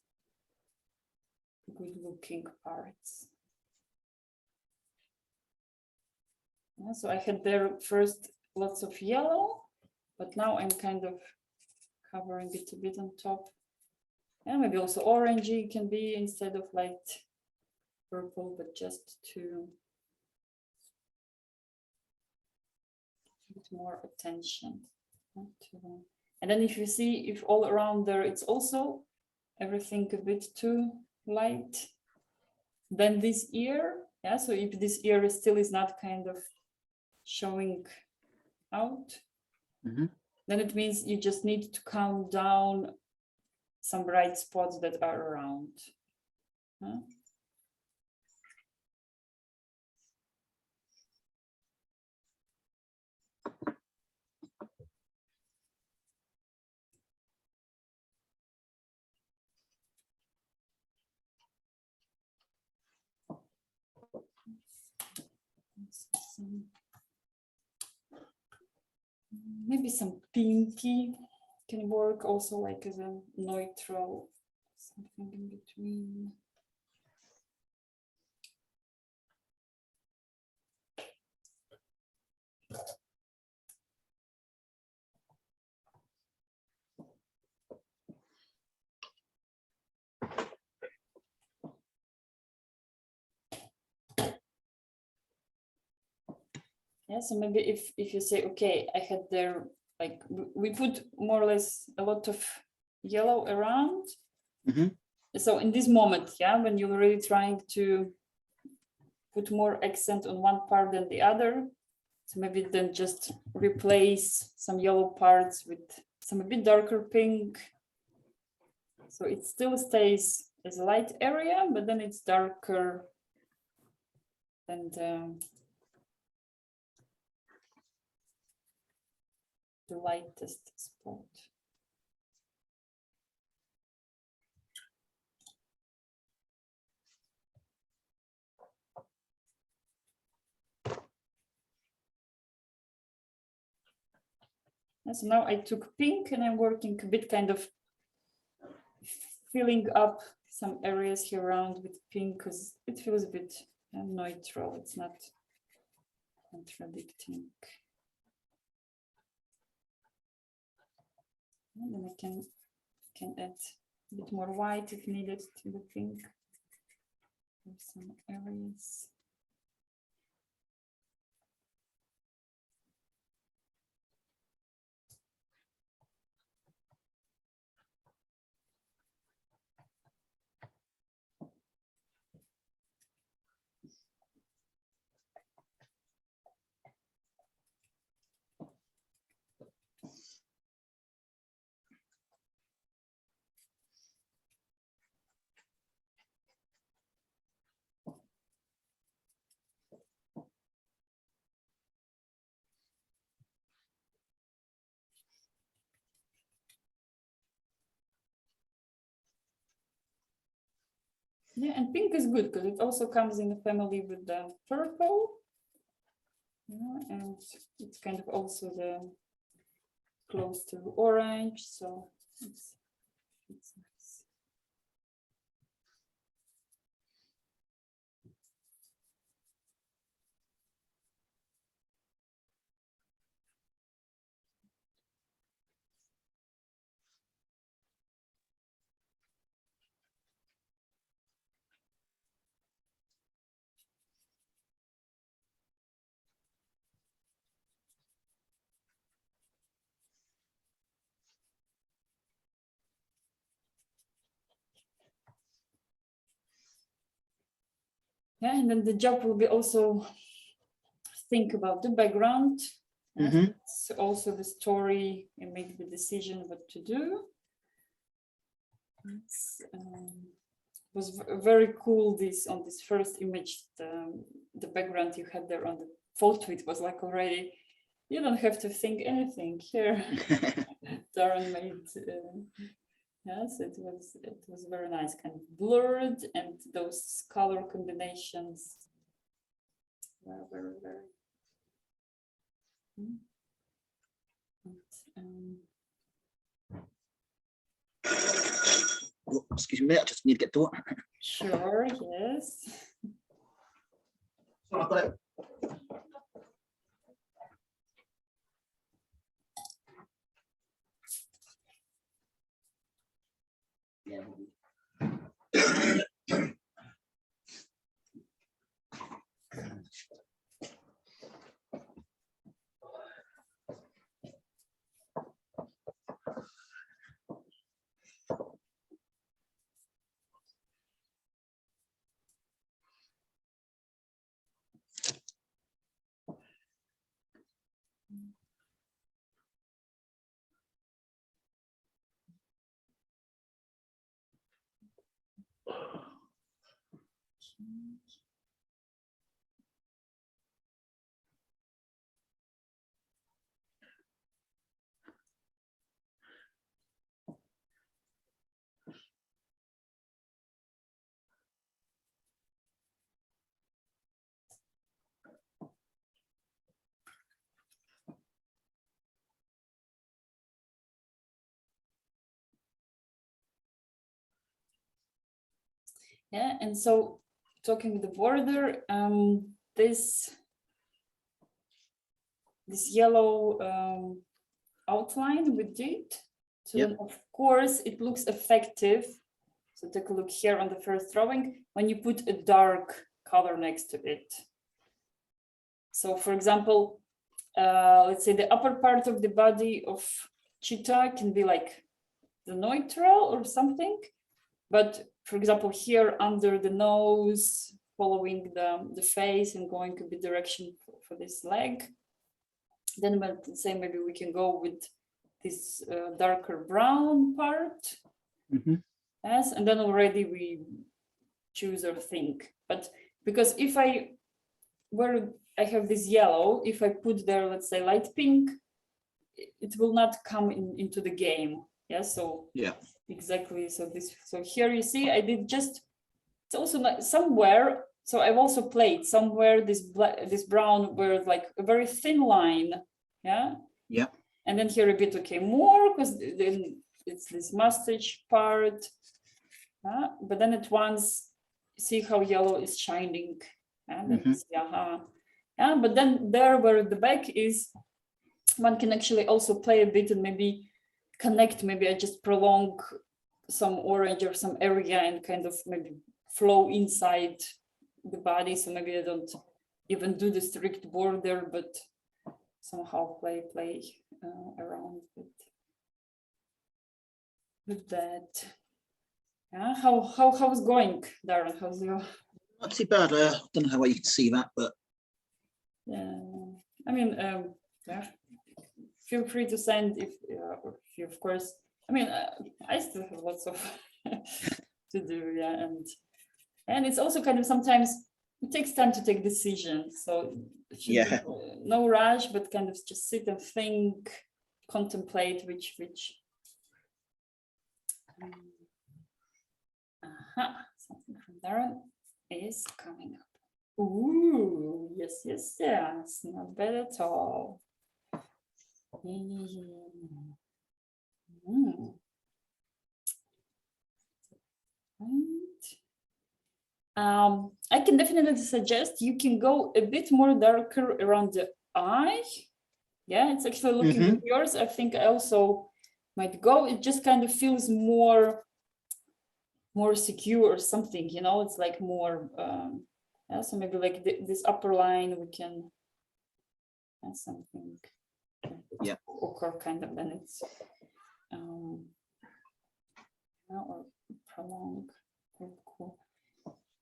good looking parts. So I had there first lots of yellow, but now I'm kind of covering it a bit on top. And maybe also orangey can be instead of light purple, but just to get more attention. And then if you see, if all around there, it's also everything a bit too light, then this ear, so if this ear still is not kind of showing out, then it means you just need to calm down some bright spots that are around. Maybe some pinky can work also, like as a neutral, something in between. So maybe if you say, okay, I had there, like we put more or less a lot of yellow around. So in this moment, when you're really trying to put more accent on one part than the other, so maybe then just replace some yellow parts with some a bit darker pink. So it still stays as a light area, but then it's darker and the lightest spot. And so now I took pink and I'm working a bit kind of filling up some areas here around with pink because it feels a bit neutral. It's not contradicting. And then I can add a bit more white if needed to the pink. There's some areas. Yeah, and pink is good because it also comes in the family with the purple. And it's kind of also the close to orange, so it's nice. Yeah, and then the job will be also think about the background. And it's also the story and make the decision what to do. It's, was very cool this on this first image, the background you had there on the photo, it was like already, you don't have to think anything here. Darren made, yes, it was very nice, kind of blurred, and those color combinations were very, very. Oh, excuse me, I just need to get to it. Sure, yes. Oh, I've got it. Yeah, and so talking with the border, this yellow outline we did. So then of course it looks effective. So take a look here on the first drawing when you put a dark color next to it. So for example, let's say the upper part of the body of Cheetah can be like the neutral or something. But for example, here under the nose, following the face and going a bit direction for this leg, then let's say maybe we can go with this darker brown part. Yes, and then already we choose or think. But because if I have this yellow, if I put there, let's say light pink, it will not come into the game. Yeah, so yeah, exactly. So here you see, I did just, it's also like somewhere. So I've also played somewhere this brown where like a very thin line. Yeah. Yeah. And then here a bit, okay, more because then it's this mustache part. But then at once, see how yellow is shining. And then yeah, but then there where the back is, one can actually also play a bit and maybe connect, maybe I just prolong some orange or some area and kind of maybe flow inside the body. So maybe I don't even do the strict border, but somehow play around with that. Yeah, how's going, Darren? How's your? Not too bad. I don't know how well you can see that, but Yeah, I mean, yeah. Feel free to send if you, of course. I mean, I still have lots of to do, yeah, and it's also kind of sometimes it takes time to take decisions. So yeah, no rush, but kind of just sit and think, contemplate which. Something from Darren is coming up. Ooh, yes, not bad at all. I can definitely suggest you can go a bit more darker around the eye. Yeah, it's actually looking at yours. I think I also might go. It just kind of feels more secure or something, you know, it's like more, yeah, so maybe like this upper line, we can add something. Yeah. Ochre kind of, then it's, or prolong, cool.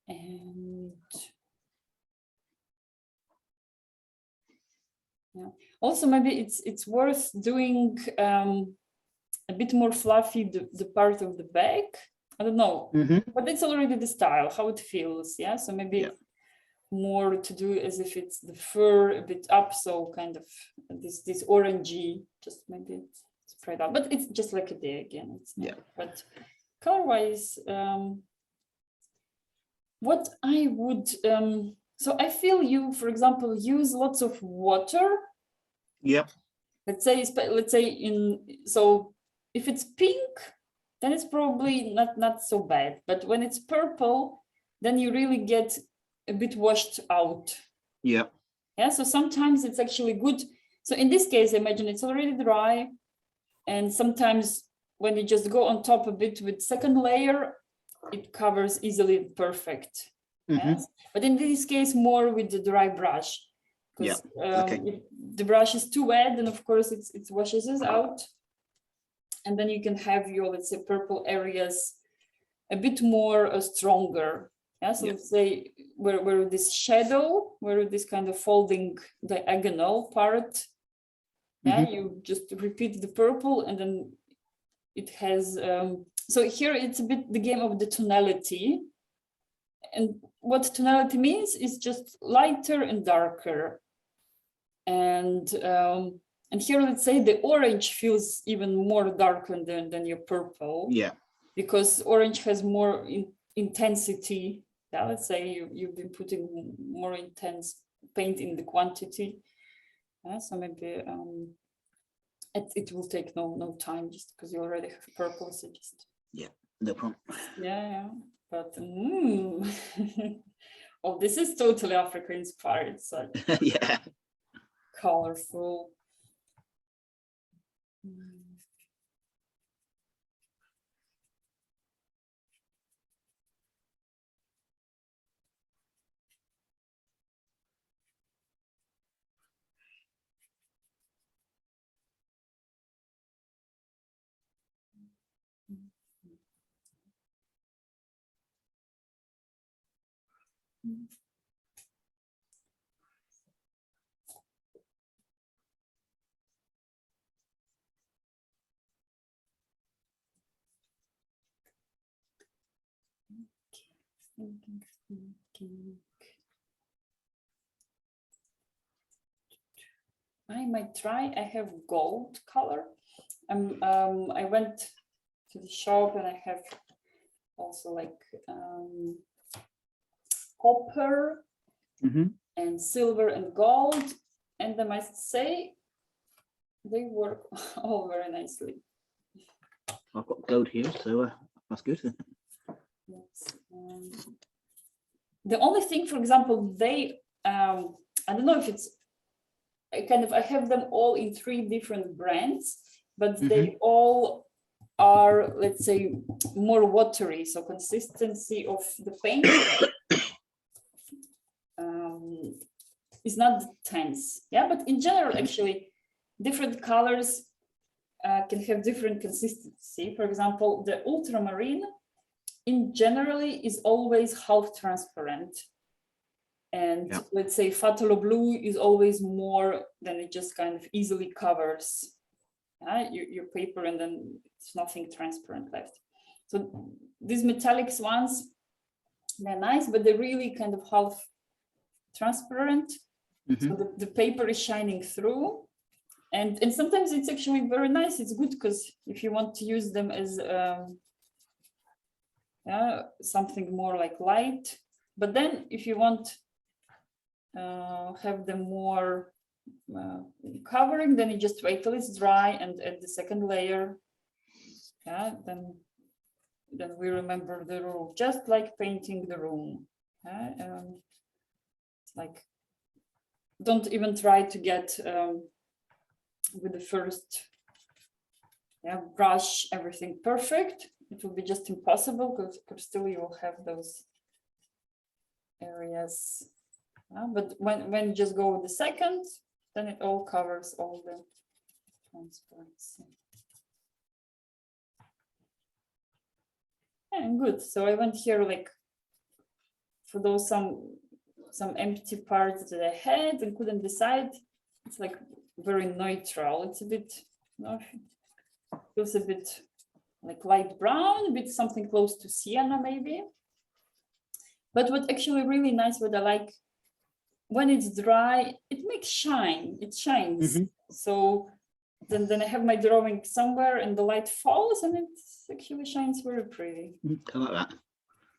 And Also, maybe it's worth doing a bit more fluffy the part of the back. I don't know, but it's already the style, how it feels. Yeah, so maybe more to do as if it's the fur a bit up, so kind of this orangey, just maybe spread out. But it's just like a day again. It's not, but color-wise, what I would so I feel you, for example, use lots of water. Yep. Let's say so if it's pink, then it's probably not so bad. But when it's purple, then you really get a bit washed out. Yeah. Yeah. So sometimes it's actually good. So in this case, imagine it's already dry, and sometimes when you just go on top a bit with second layer, it covers easily perfect. Yes? But in this case, more with the dry brush, because if the brush is too wet, then of course it washes it out, and then you can have your, let's say, purple areas a bit more stronger. Yeah, so let's say where this shadow, where this kind of folding diagonal part, you just repeat the purple, and then it has so here it's a bit the game of the tonality. And what tonality means is just lighter and darker. And here, let's say the orange feels even more darker than your purple. Yeah. Because orange has more intensity. Yeah, let's say you've been putting more intense paint in the quantity. So maybe it will take no time, just because you already have purple. So just no problem. Yeah. But oh, this is totally Africa inspired. So colorful. I might try. I have gold color. I went to the shop and I have also like copper and silver and gold, and I must say they work all very nicely. I've got gold here, so that's good. The only thing, for example, they I don't know if it's I have them all in 3 different brands, but they all are, let's say, more watery, so consistency of the paint is not tense. Yeah, but in general, actually, different colors can have different consistency. For example, the ultramarine in generally is always half transparent. And let's say phthalo blue is always more than it just kind of easily covers your paper, and then it's nothing transparent left. So these metallics ones, they're nice, but they're really kind of half transparent. So the paper is shining through. And sometimes it's actually very nice. It's good because if you want to use them as something more like light, but then if you want have them more covering, then you just wait till it's dry and add the second layer. Then we remember the rule, just like painting the room. It's like, don't even try to get with the first brush everything perfect. It will be just impossible, because still you will have those areas. But when you just go with the second, then it all covers all the transparency. And good. So I went here like for those some empty parts that I had and couldn't decide. It's like very neutral. It's a bit, feels a bit like light brown, a bit something close to sienna maybe. But what actually really nice, what I like, when it's dry, it makes shine, it shines. So then I have my drawing somewhere and the light falls and it actually shines very pretty. I like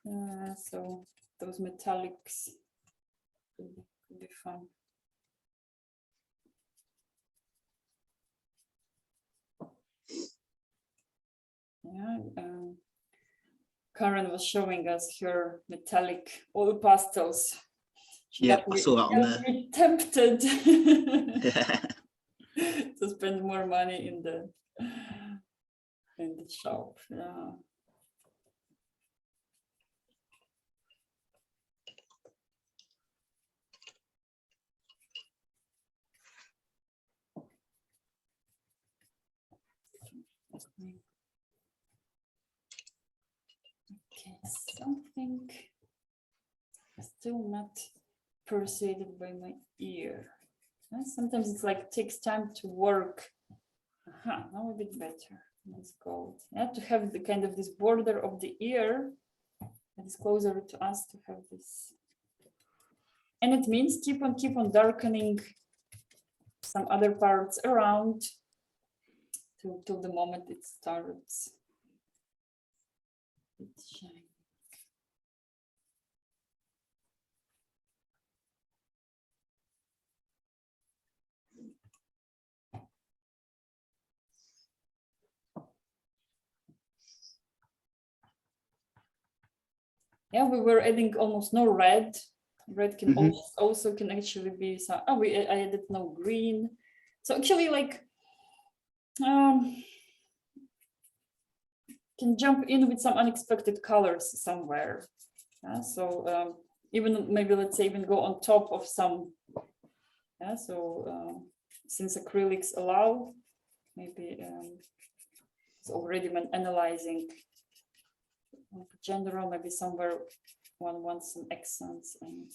that. So those metallics could be fun. Yeah, Karen was showing us her metallic oil pastels. Yeah, I saw that on there. Tempted to spend more money in the shop. Yeah. Okay, something still not persuaded by my ear. Sometimes it's like takes time to work. Now a bit better. Let's go. To have the kind of this border of the ear that is closer to us to have this. And it means keep on darkening some other parts around till the moment it starts. It's shining. Yeah, we were adding almost no red. Red can also can actually be some. Oh, I added no green. So actually, like, can jump in with some unexpected colors somewhere. So even maybe let's say even go on top of some. So since acrylics allow, maybe it's already when analyzing. General, maybe somewhere one wants some accents and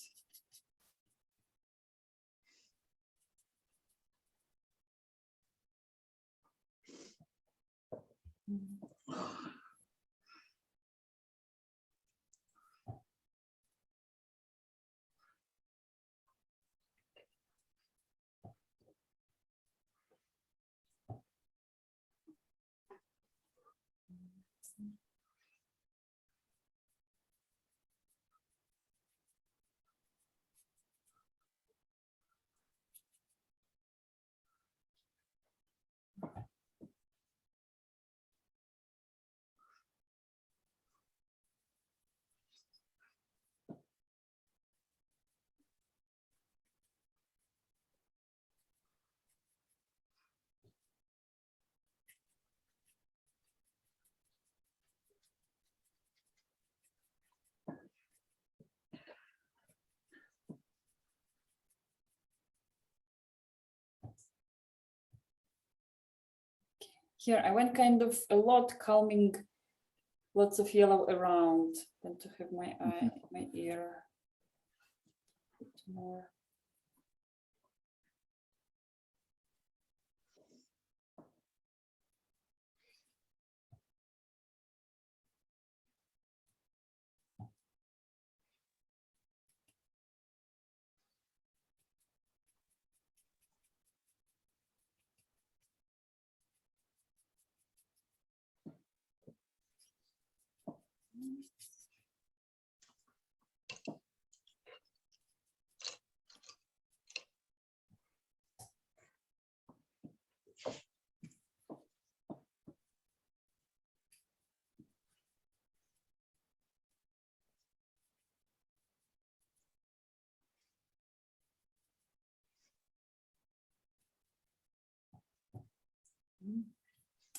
here I went kind of a lot calming, lots of yellow around, than to have my eye, my ear a bit more.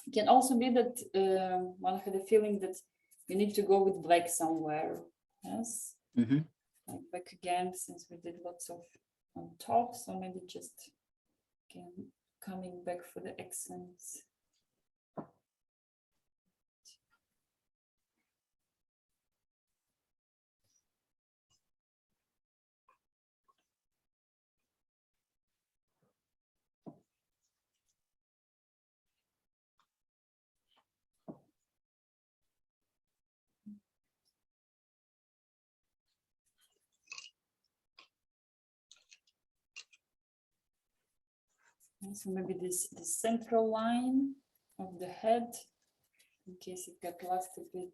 It can also be that one had a feeling that you need to go with black somewhere. Yes. Like back again, since we did lots of on top, so maybe just again coming back for the accents. So maybe this the central line of the head, in case it got lost a bit.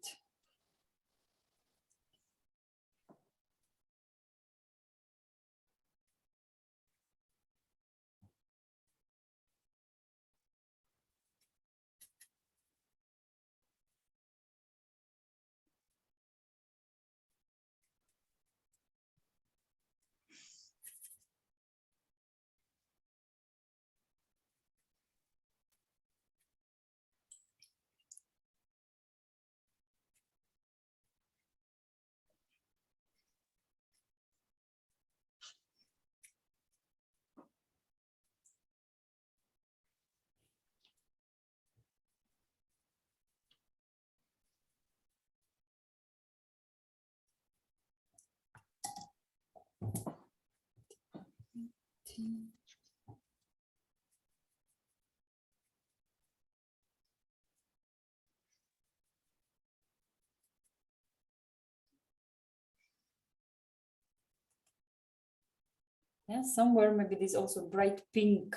Yeah, somewhere maybe this also bright pink.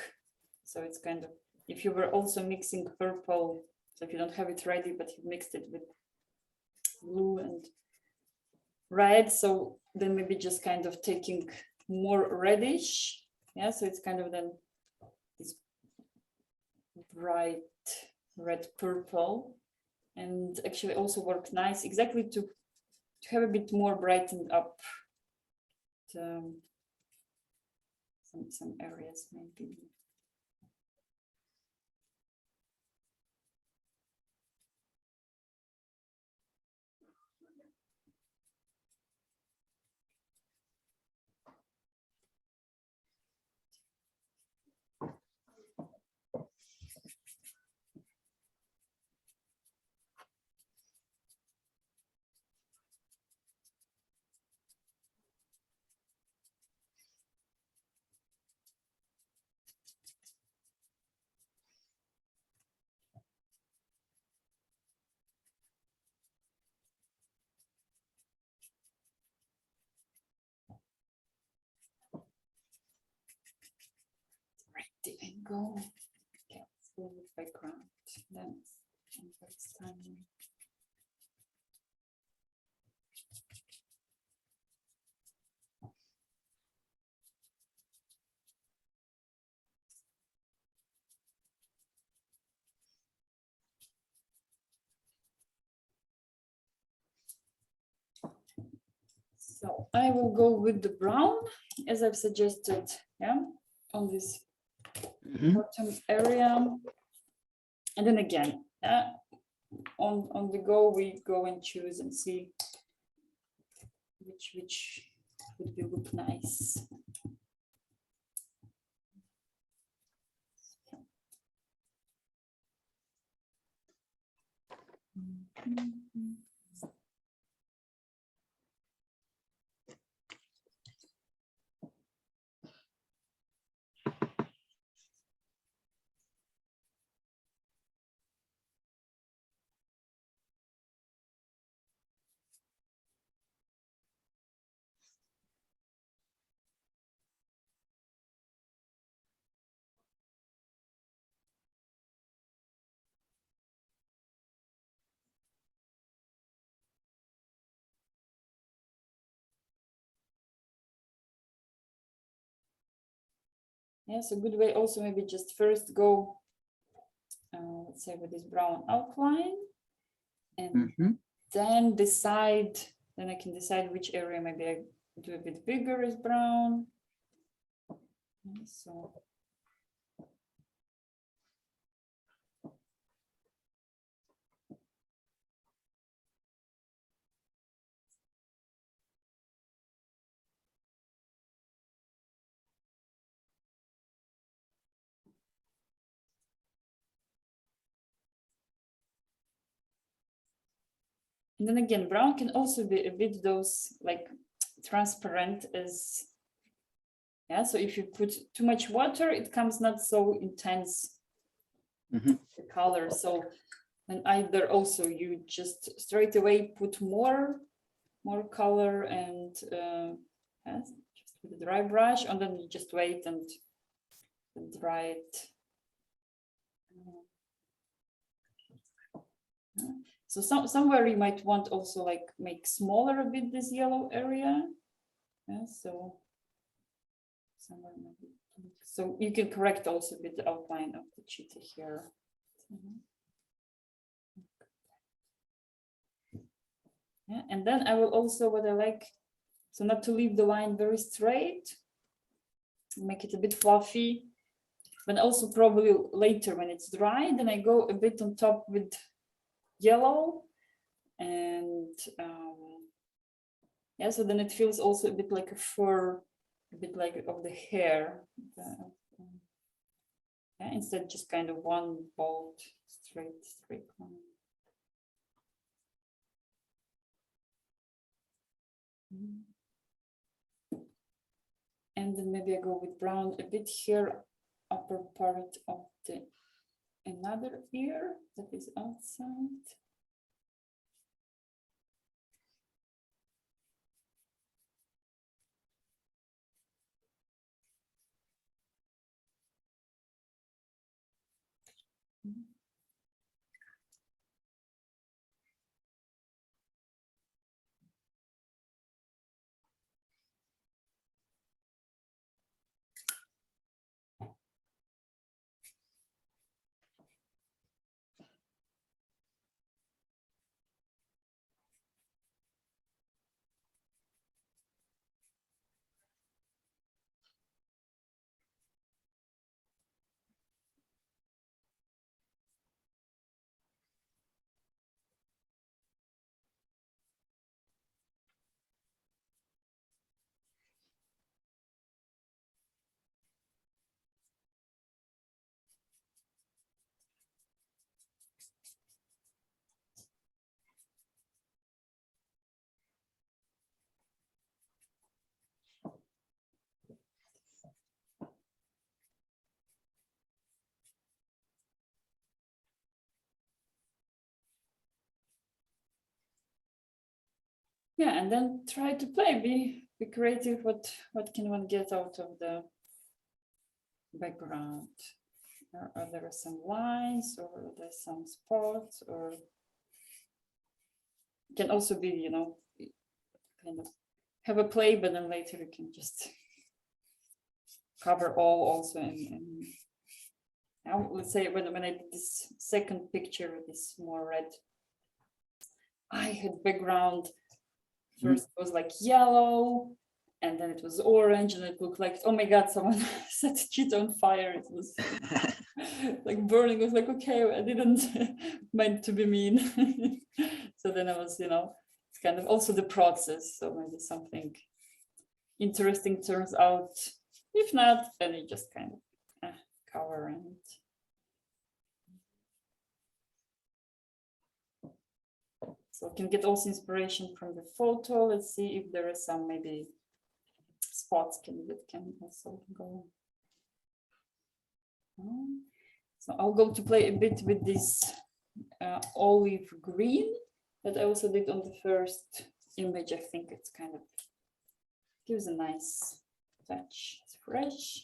So it's kind of, if you were also mixing purple, so if you don't have it ready, but you mixed it with blue and red, so then maybe just kind of taking more reddish. Yeah, so it's kind of then this bright red purple, and actually also work nice exactly to have a bit more brightened up some areas maybe. Right, and go. Okay, let's go with background. Then it's time. So I will go with the brown, as I've suggested, yeah, on this bottom area. And then again, on the go, we go and choose and see which would be look nice. Yes, a good way also maybe just first go, let's say with this brown outline, and then decide, then I can decide which area maybe I do a bit bigger as brown. So. And then again, brown can also be a bit those like transparent as, yeah, so if you put too much water, it comes not so intense the color. So then either also you just straight away put more color and just with a dry brush, and then you just wait and dry it So somewhere you might want also like make smaller a bit this yellow area. Yeah, so somewhere maybe. So you can correct also a bit the outline of the cheetah here. Yeah, and then I will also, what I like, so not to leave the line very straight, make it a bit fluffy, but also probably later when it's dry, then I go a bit on top with yellow, and yeah, so then it feels also a bit like a fur, a bit like of the hair. Yeah, instead just kind of one bold straight line. And then maybe I go with brown a bit here, upper part of the another ear that is outside. Yeah, and then try to play, be creative. What can one get out of the background? Are there some lines, or are there some spots, or it can also be, you know, kind of have a play, but then later you can just cover all also. And now let's say when I did this second picture, this more red, I had background. First it was like yellow, and then it was orange, and it looked like, oh my God, someone set Cheetah on fire. It was like burning. I was like, okay, I didn't meant to be mean. So then I was, you know, it's kind of also the process. So maybe something interesting turns out. If not, then you just kind of cover and. So you can get also inspiration from the photo. Let's see if there are some maybe spots that can also go. So I'll go to play a bit with this olive green that I also did on the first image. I think it's kind of gives a nice touch. It's fresh.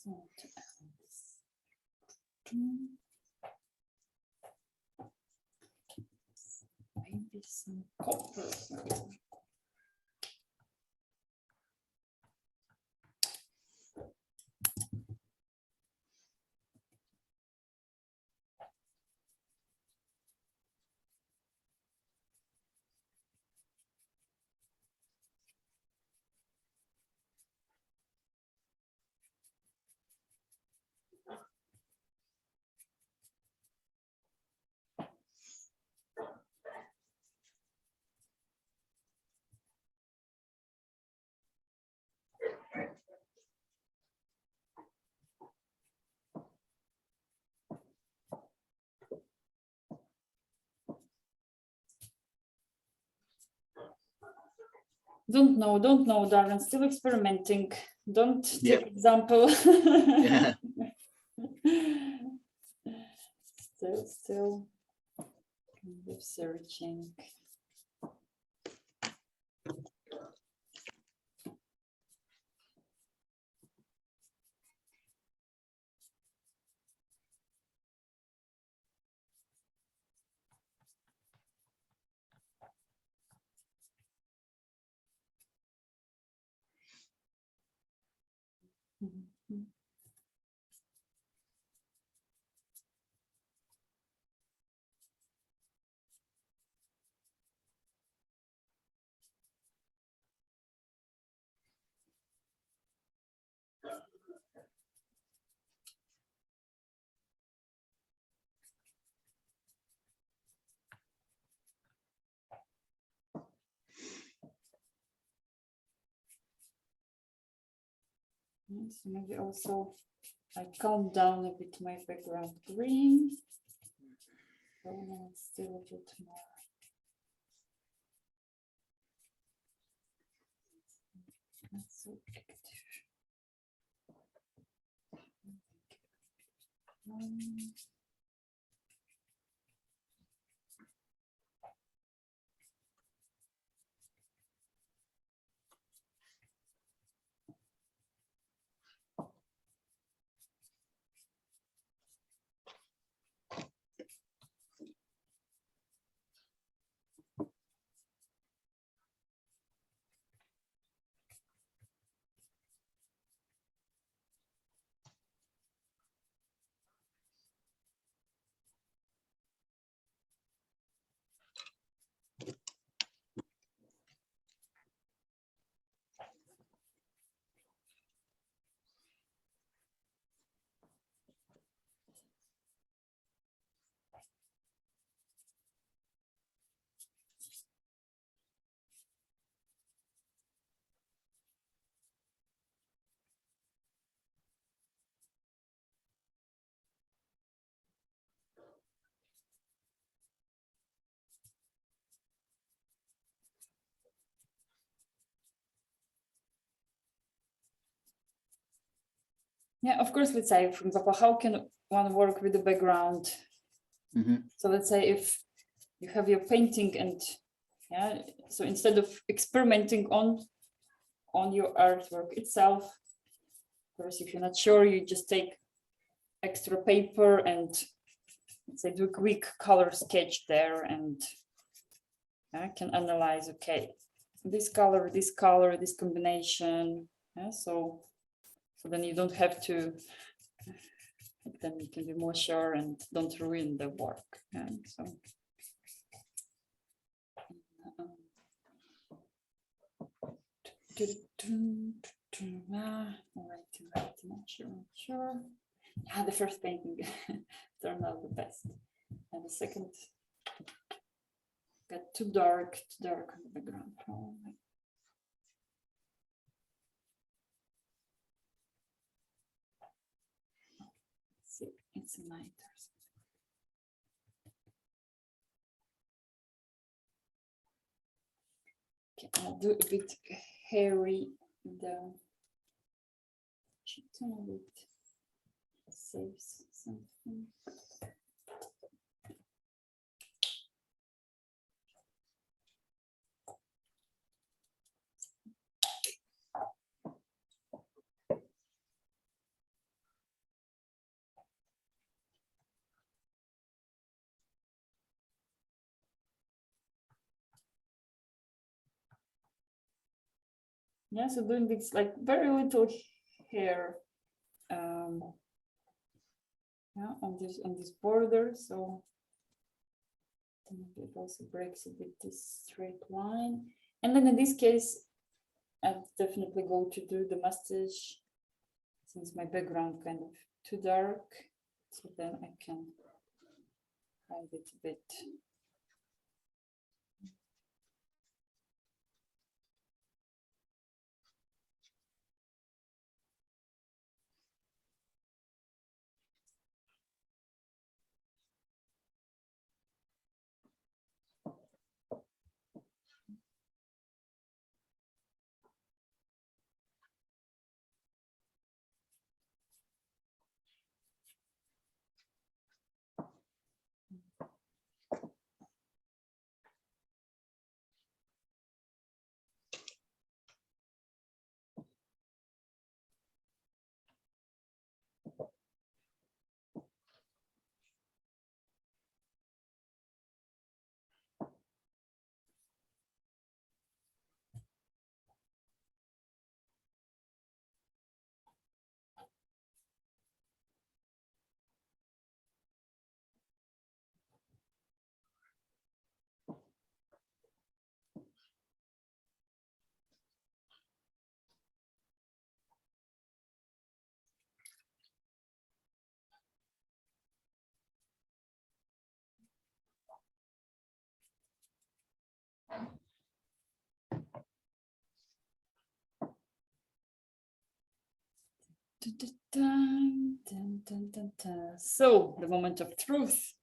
So maybe some copper. Don't know, Darren. Still experimenting. Don't take example. Yeah. Still kind of searching. So maybe also I calm down a bit my background green. So now it's still a bit more. Not so active. Yeah, of course, let's say, for example, how can one work with the background? So let's say if you have your painting and yeah, so instead of experimenting on your artwork itself, of course, if you're not sure, you just take extra paper and let's say do a quick color sketch there, and I can analyze, okay, this color, this combination. Yeah, so then you don't have to, then you can be more sure and don't ruin the work. And so right, not sure. Yeah, the first painting turned out the best, and the second got too dark on the background. Oh, Tanzanite. Okay, I'll do a bit hairy the Cheetah a bit, saves something. Yeah, so doing this like very little hair yeah, on this border, so it also breaks a bit this straight line. And then in this case, I'd definitely go to do the mustache since my background kind of too dark, so then I can hide it a bit. Dun, dun, dun, dun, dun. So the moment of truth.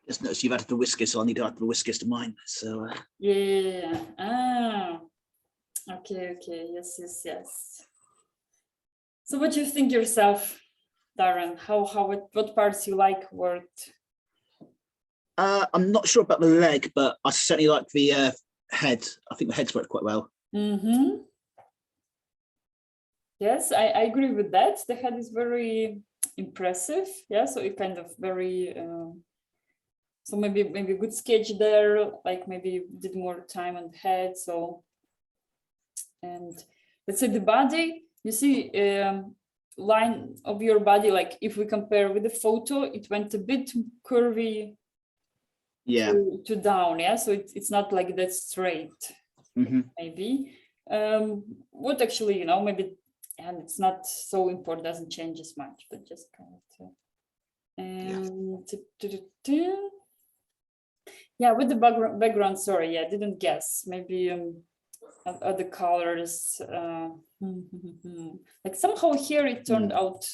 Just noticed you've added the whiskers, so I need to add the whiskers to mine. So Yeah. Ah. Okay. Yes. So what do you think yourself, Darren? What parts you like worked? I'm not sure about the leg, but I certainly like the head. I think the head's worked quite well. Mm-hmm. Yes, I agree with that. The head is very impressive. Yeah, so it kind of very so maybe a good sketch there, like maybe you did more time on the head. So, and let's say the body, you see line of your body, like if we compare with the photo, it went a bit curvy to down. Yeah, so it's not like that straight. Maybe what actually, maybe, and it's not so important, doesn't change as much, but just kind of yeah, with the background, sorry, yeah, I didn't guess. Maybe other colors, like somehow here it turned out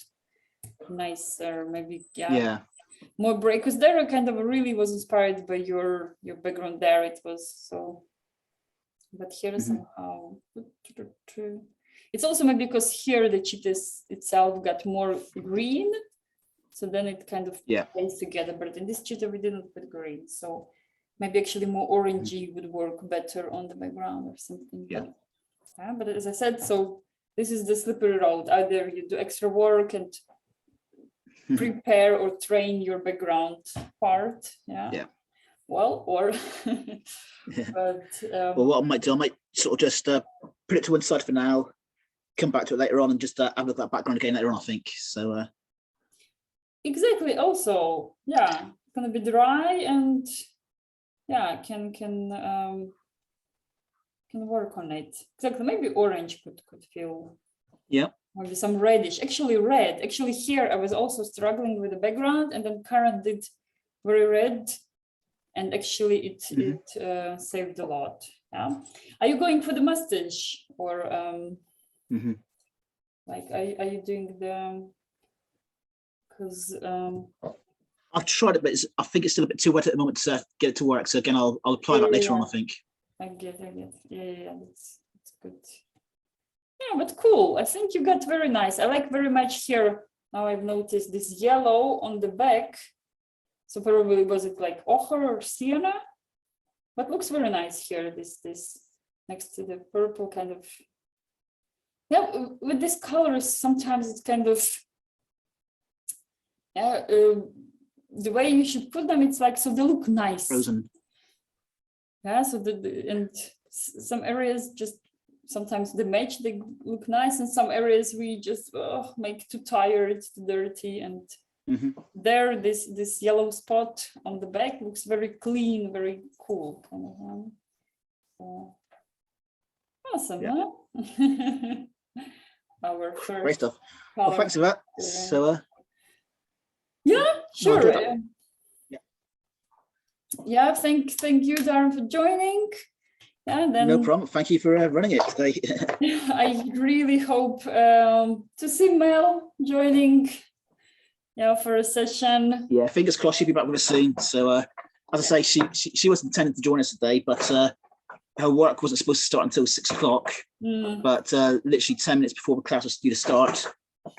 nicer, maybe, yeah. More bright, because there kind of really was inspired by your background there. It was so, but here somehow it's also maybe because here the cheetah itself got more green, so then it kind of plays together. But in this cheetah we didn't put green, so maybe actually more orangey would work better on the background or something. But as I said, so this is the slippery road. Either you do extra work and prepare or train your background part, well, or but well, what I might do, I might sort of just put it to one side for now, come back to it later on, and just have a look at that background again later on, I think. So exactly. Also, it's gonna be dry, and can work on it. Exactly. Maybe orange could feel. Maybe some reddish. Actually, red. Actually, here I was also struggling with the background, and then Karen did very red, and actually it saved a lot. Yeah. Are you going for the mustache, or like are you doing the because I've tried it, but I think it's still a bit too wet at the moment to get it to work. So again, I'll apply that later on, I think. I get. Yeah, that's good. Yeah, but cool. I think you got very nice. I like very much here. Now I've noticed this yellow on the back. So probably was it like ochre or sienna? But looks very nice here. This next to the purple kind of. Yeah, with these colors, sometimes it's kind of. Yeah, the way you should put them, it's like so they look nice. Frozen. Yeah, so and some areas just sometimes the match they look nice, and some areas we just make too tired, too dirty, and there this yellow spot on the back looks very clean, very cool. Kind of, awesome, yeah. Huh? Our first great stuff. Well, thanks for that. So yeah, sure. No, yeah, thank you, Darren, for joining. Yeah, then no problem. Thank you for running it today. I really hope to see Mel joining, for a session. Yeah, fingers crossed she'll be back with us soon. So as I say, she wasn't intending to join us today, but her work wasn't supposed to start until 6 o'clock. But literally 10 minutes before the class was due to start,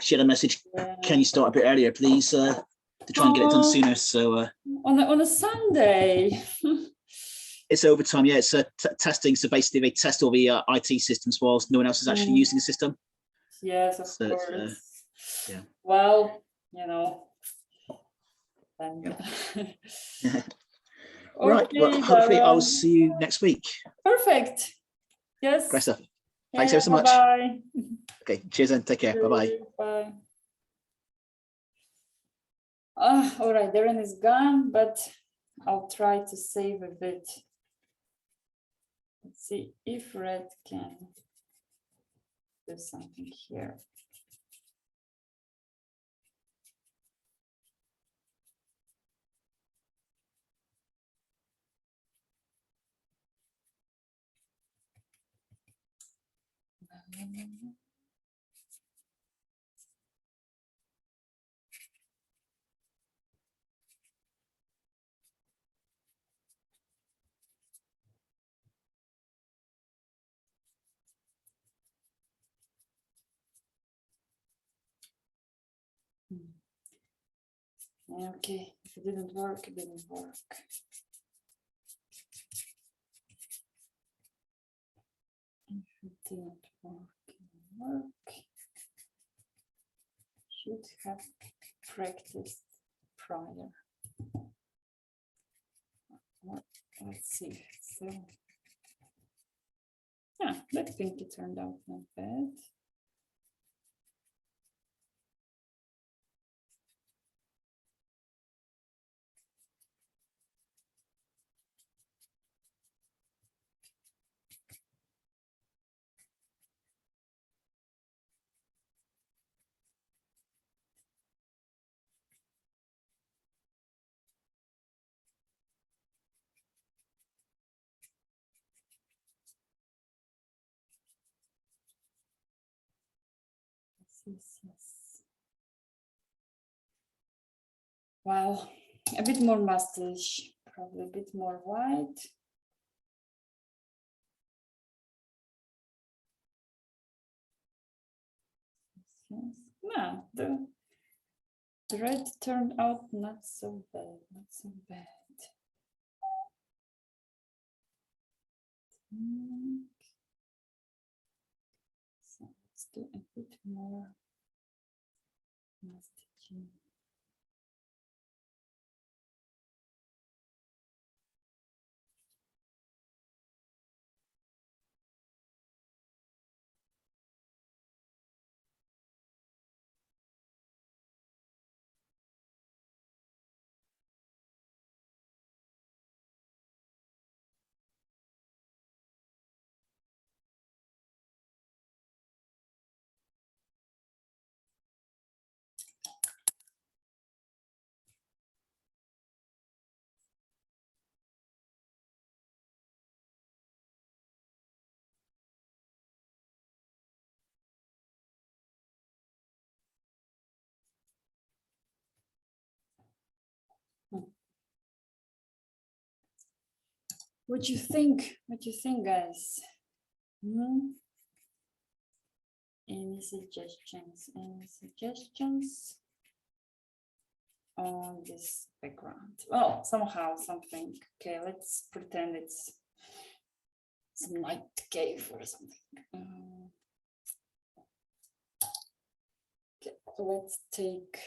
she had a message, can you start a bit earlier, please, to try and get it done sooner. So on a Sunday. It's overtime, yeah. It's testing. So basically, they test all the IT systems whilst no one else is actually using the system. Yes, of course. Yeah. Well, Right. Okay, well, hopefully, I'll see you next week. Perfect. Yes. Great stuff. Thanks ever so much. Bye. Okay. Cheers and take care. Bye-bye. Bye. All right, Darren is gone, but I'll try to save a bit. Let's see if Red can do something here. Okay, if it didn't work, it didn't work. If it didn't work, should have practiced prior. Let's see. So, yeah, I think it turned out not bad. Yes. Wow, a bit more mustache, probably a bit more white. Yes. No, the red turned out not so bad, not so bad. So let's do a bit more mustache. What you think? What you think, guys? Hmm? Any suggestions? Any suggestions on this background? Well, somehow something. Okay, let's pretend it's some night cave or something. Okay, let's take.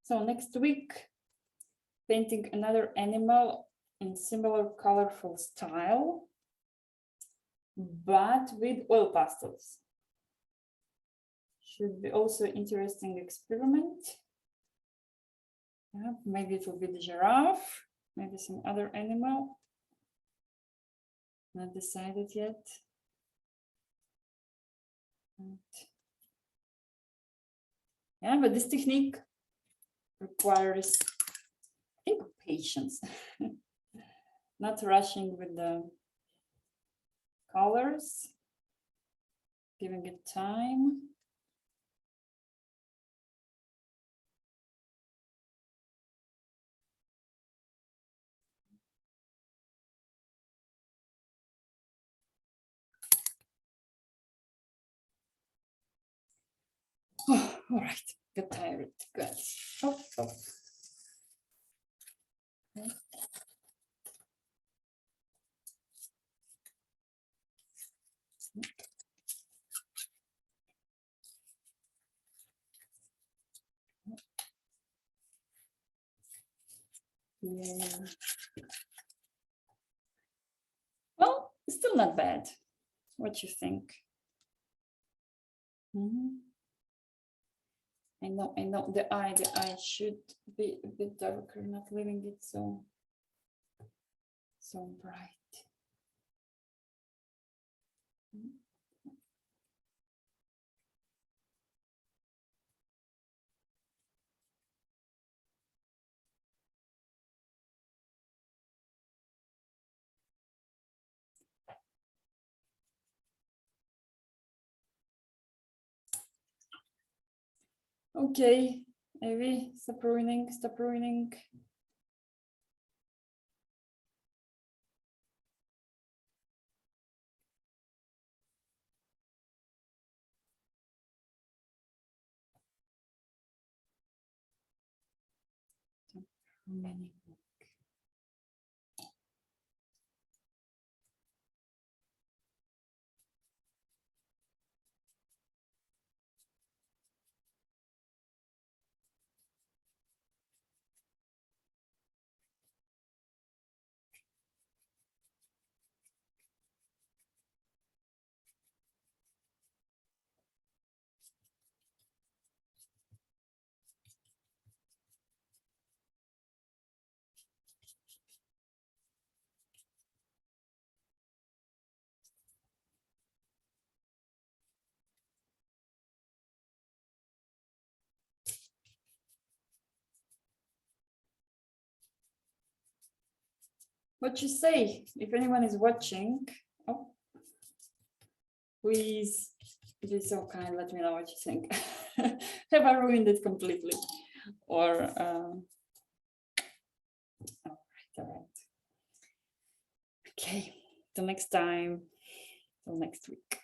So next week, painting another animal in similar colorful style, but with oil pastels. Should be also interesting experiment. Yeah, maybe it will be the giraffe, maybe some other animal. Not decided yet. Yeah, but this technique requires, I think, patience. Not rushing with the colors, giving it time. Oh, all right, get tired, guys. Oh. Okay. Yeah. Well, it's still not bad. What you think? I know the eye should be a bit darker, not leaving it so bright. Okay, Evie, stop ruining, stop ruining. Many. What you say, if anyone is watching, oh, please be so kind, let me know what you think. Have I ruined it completely? Or, all right. Okay, till next time, till next week.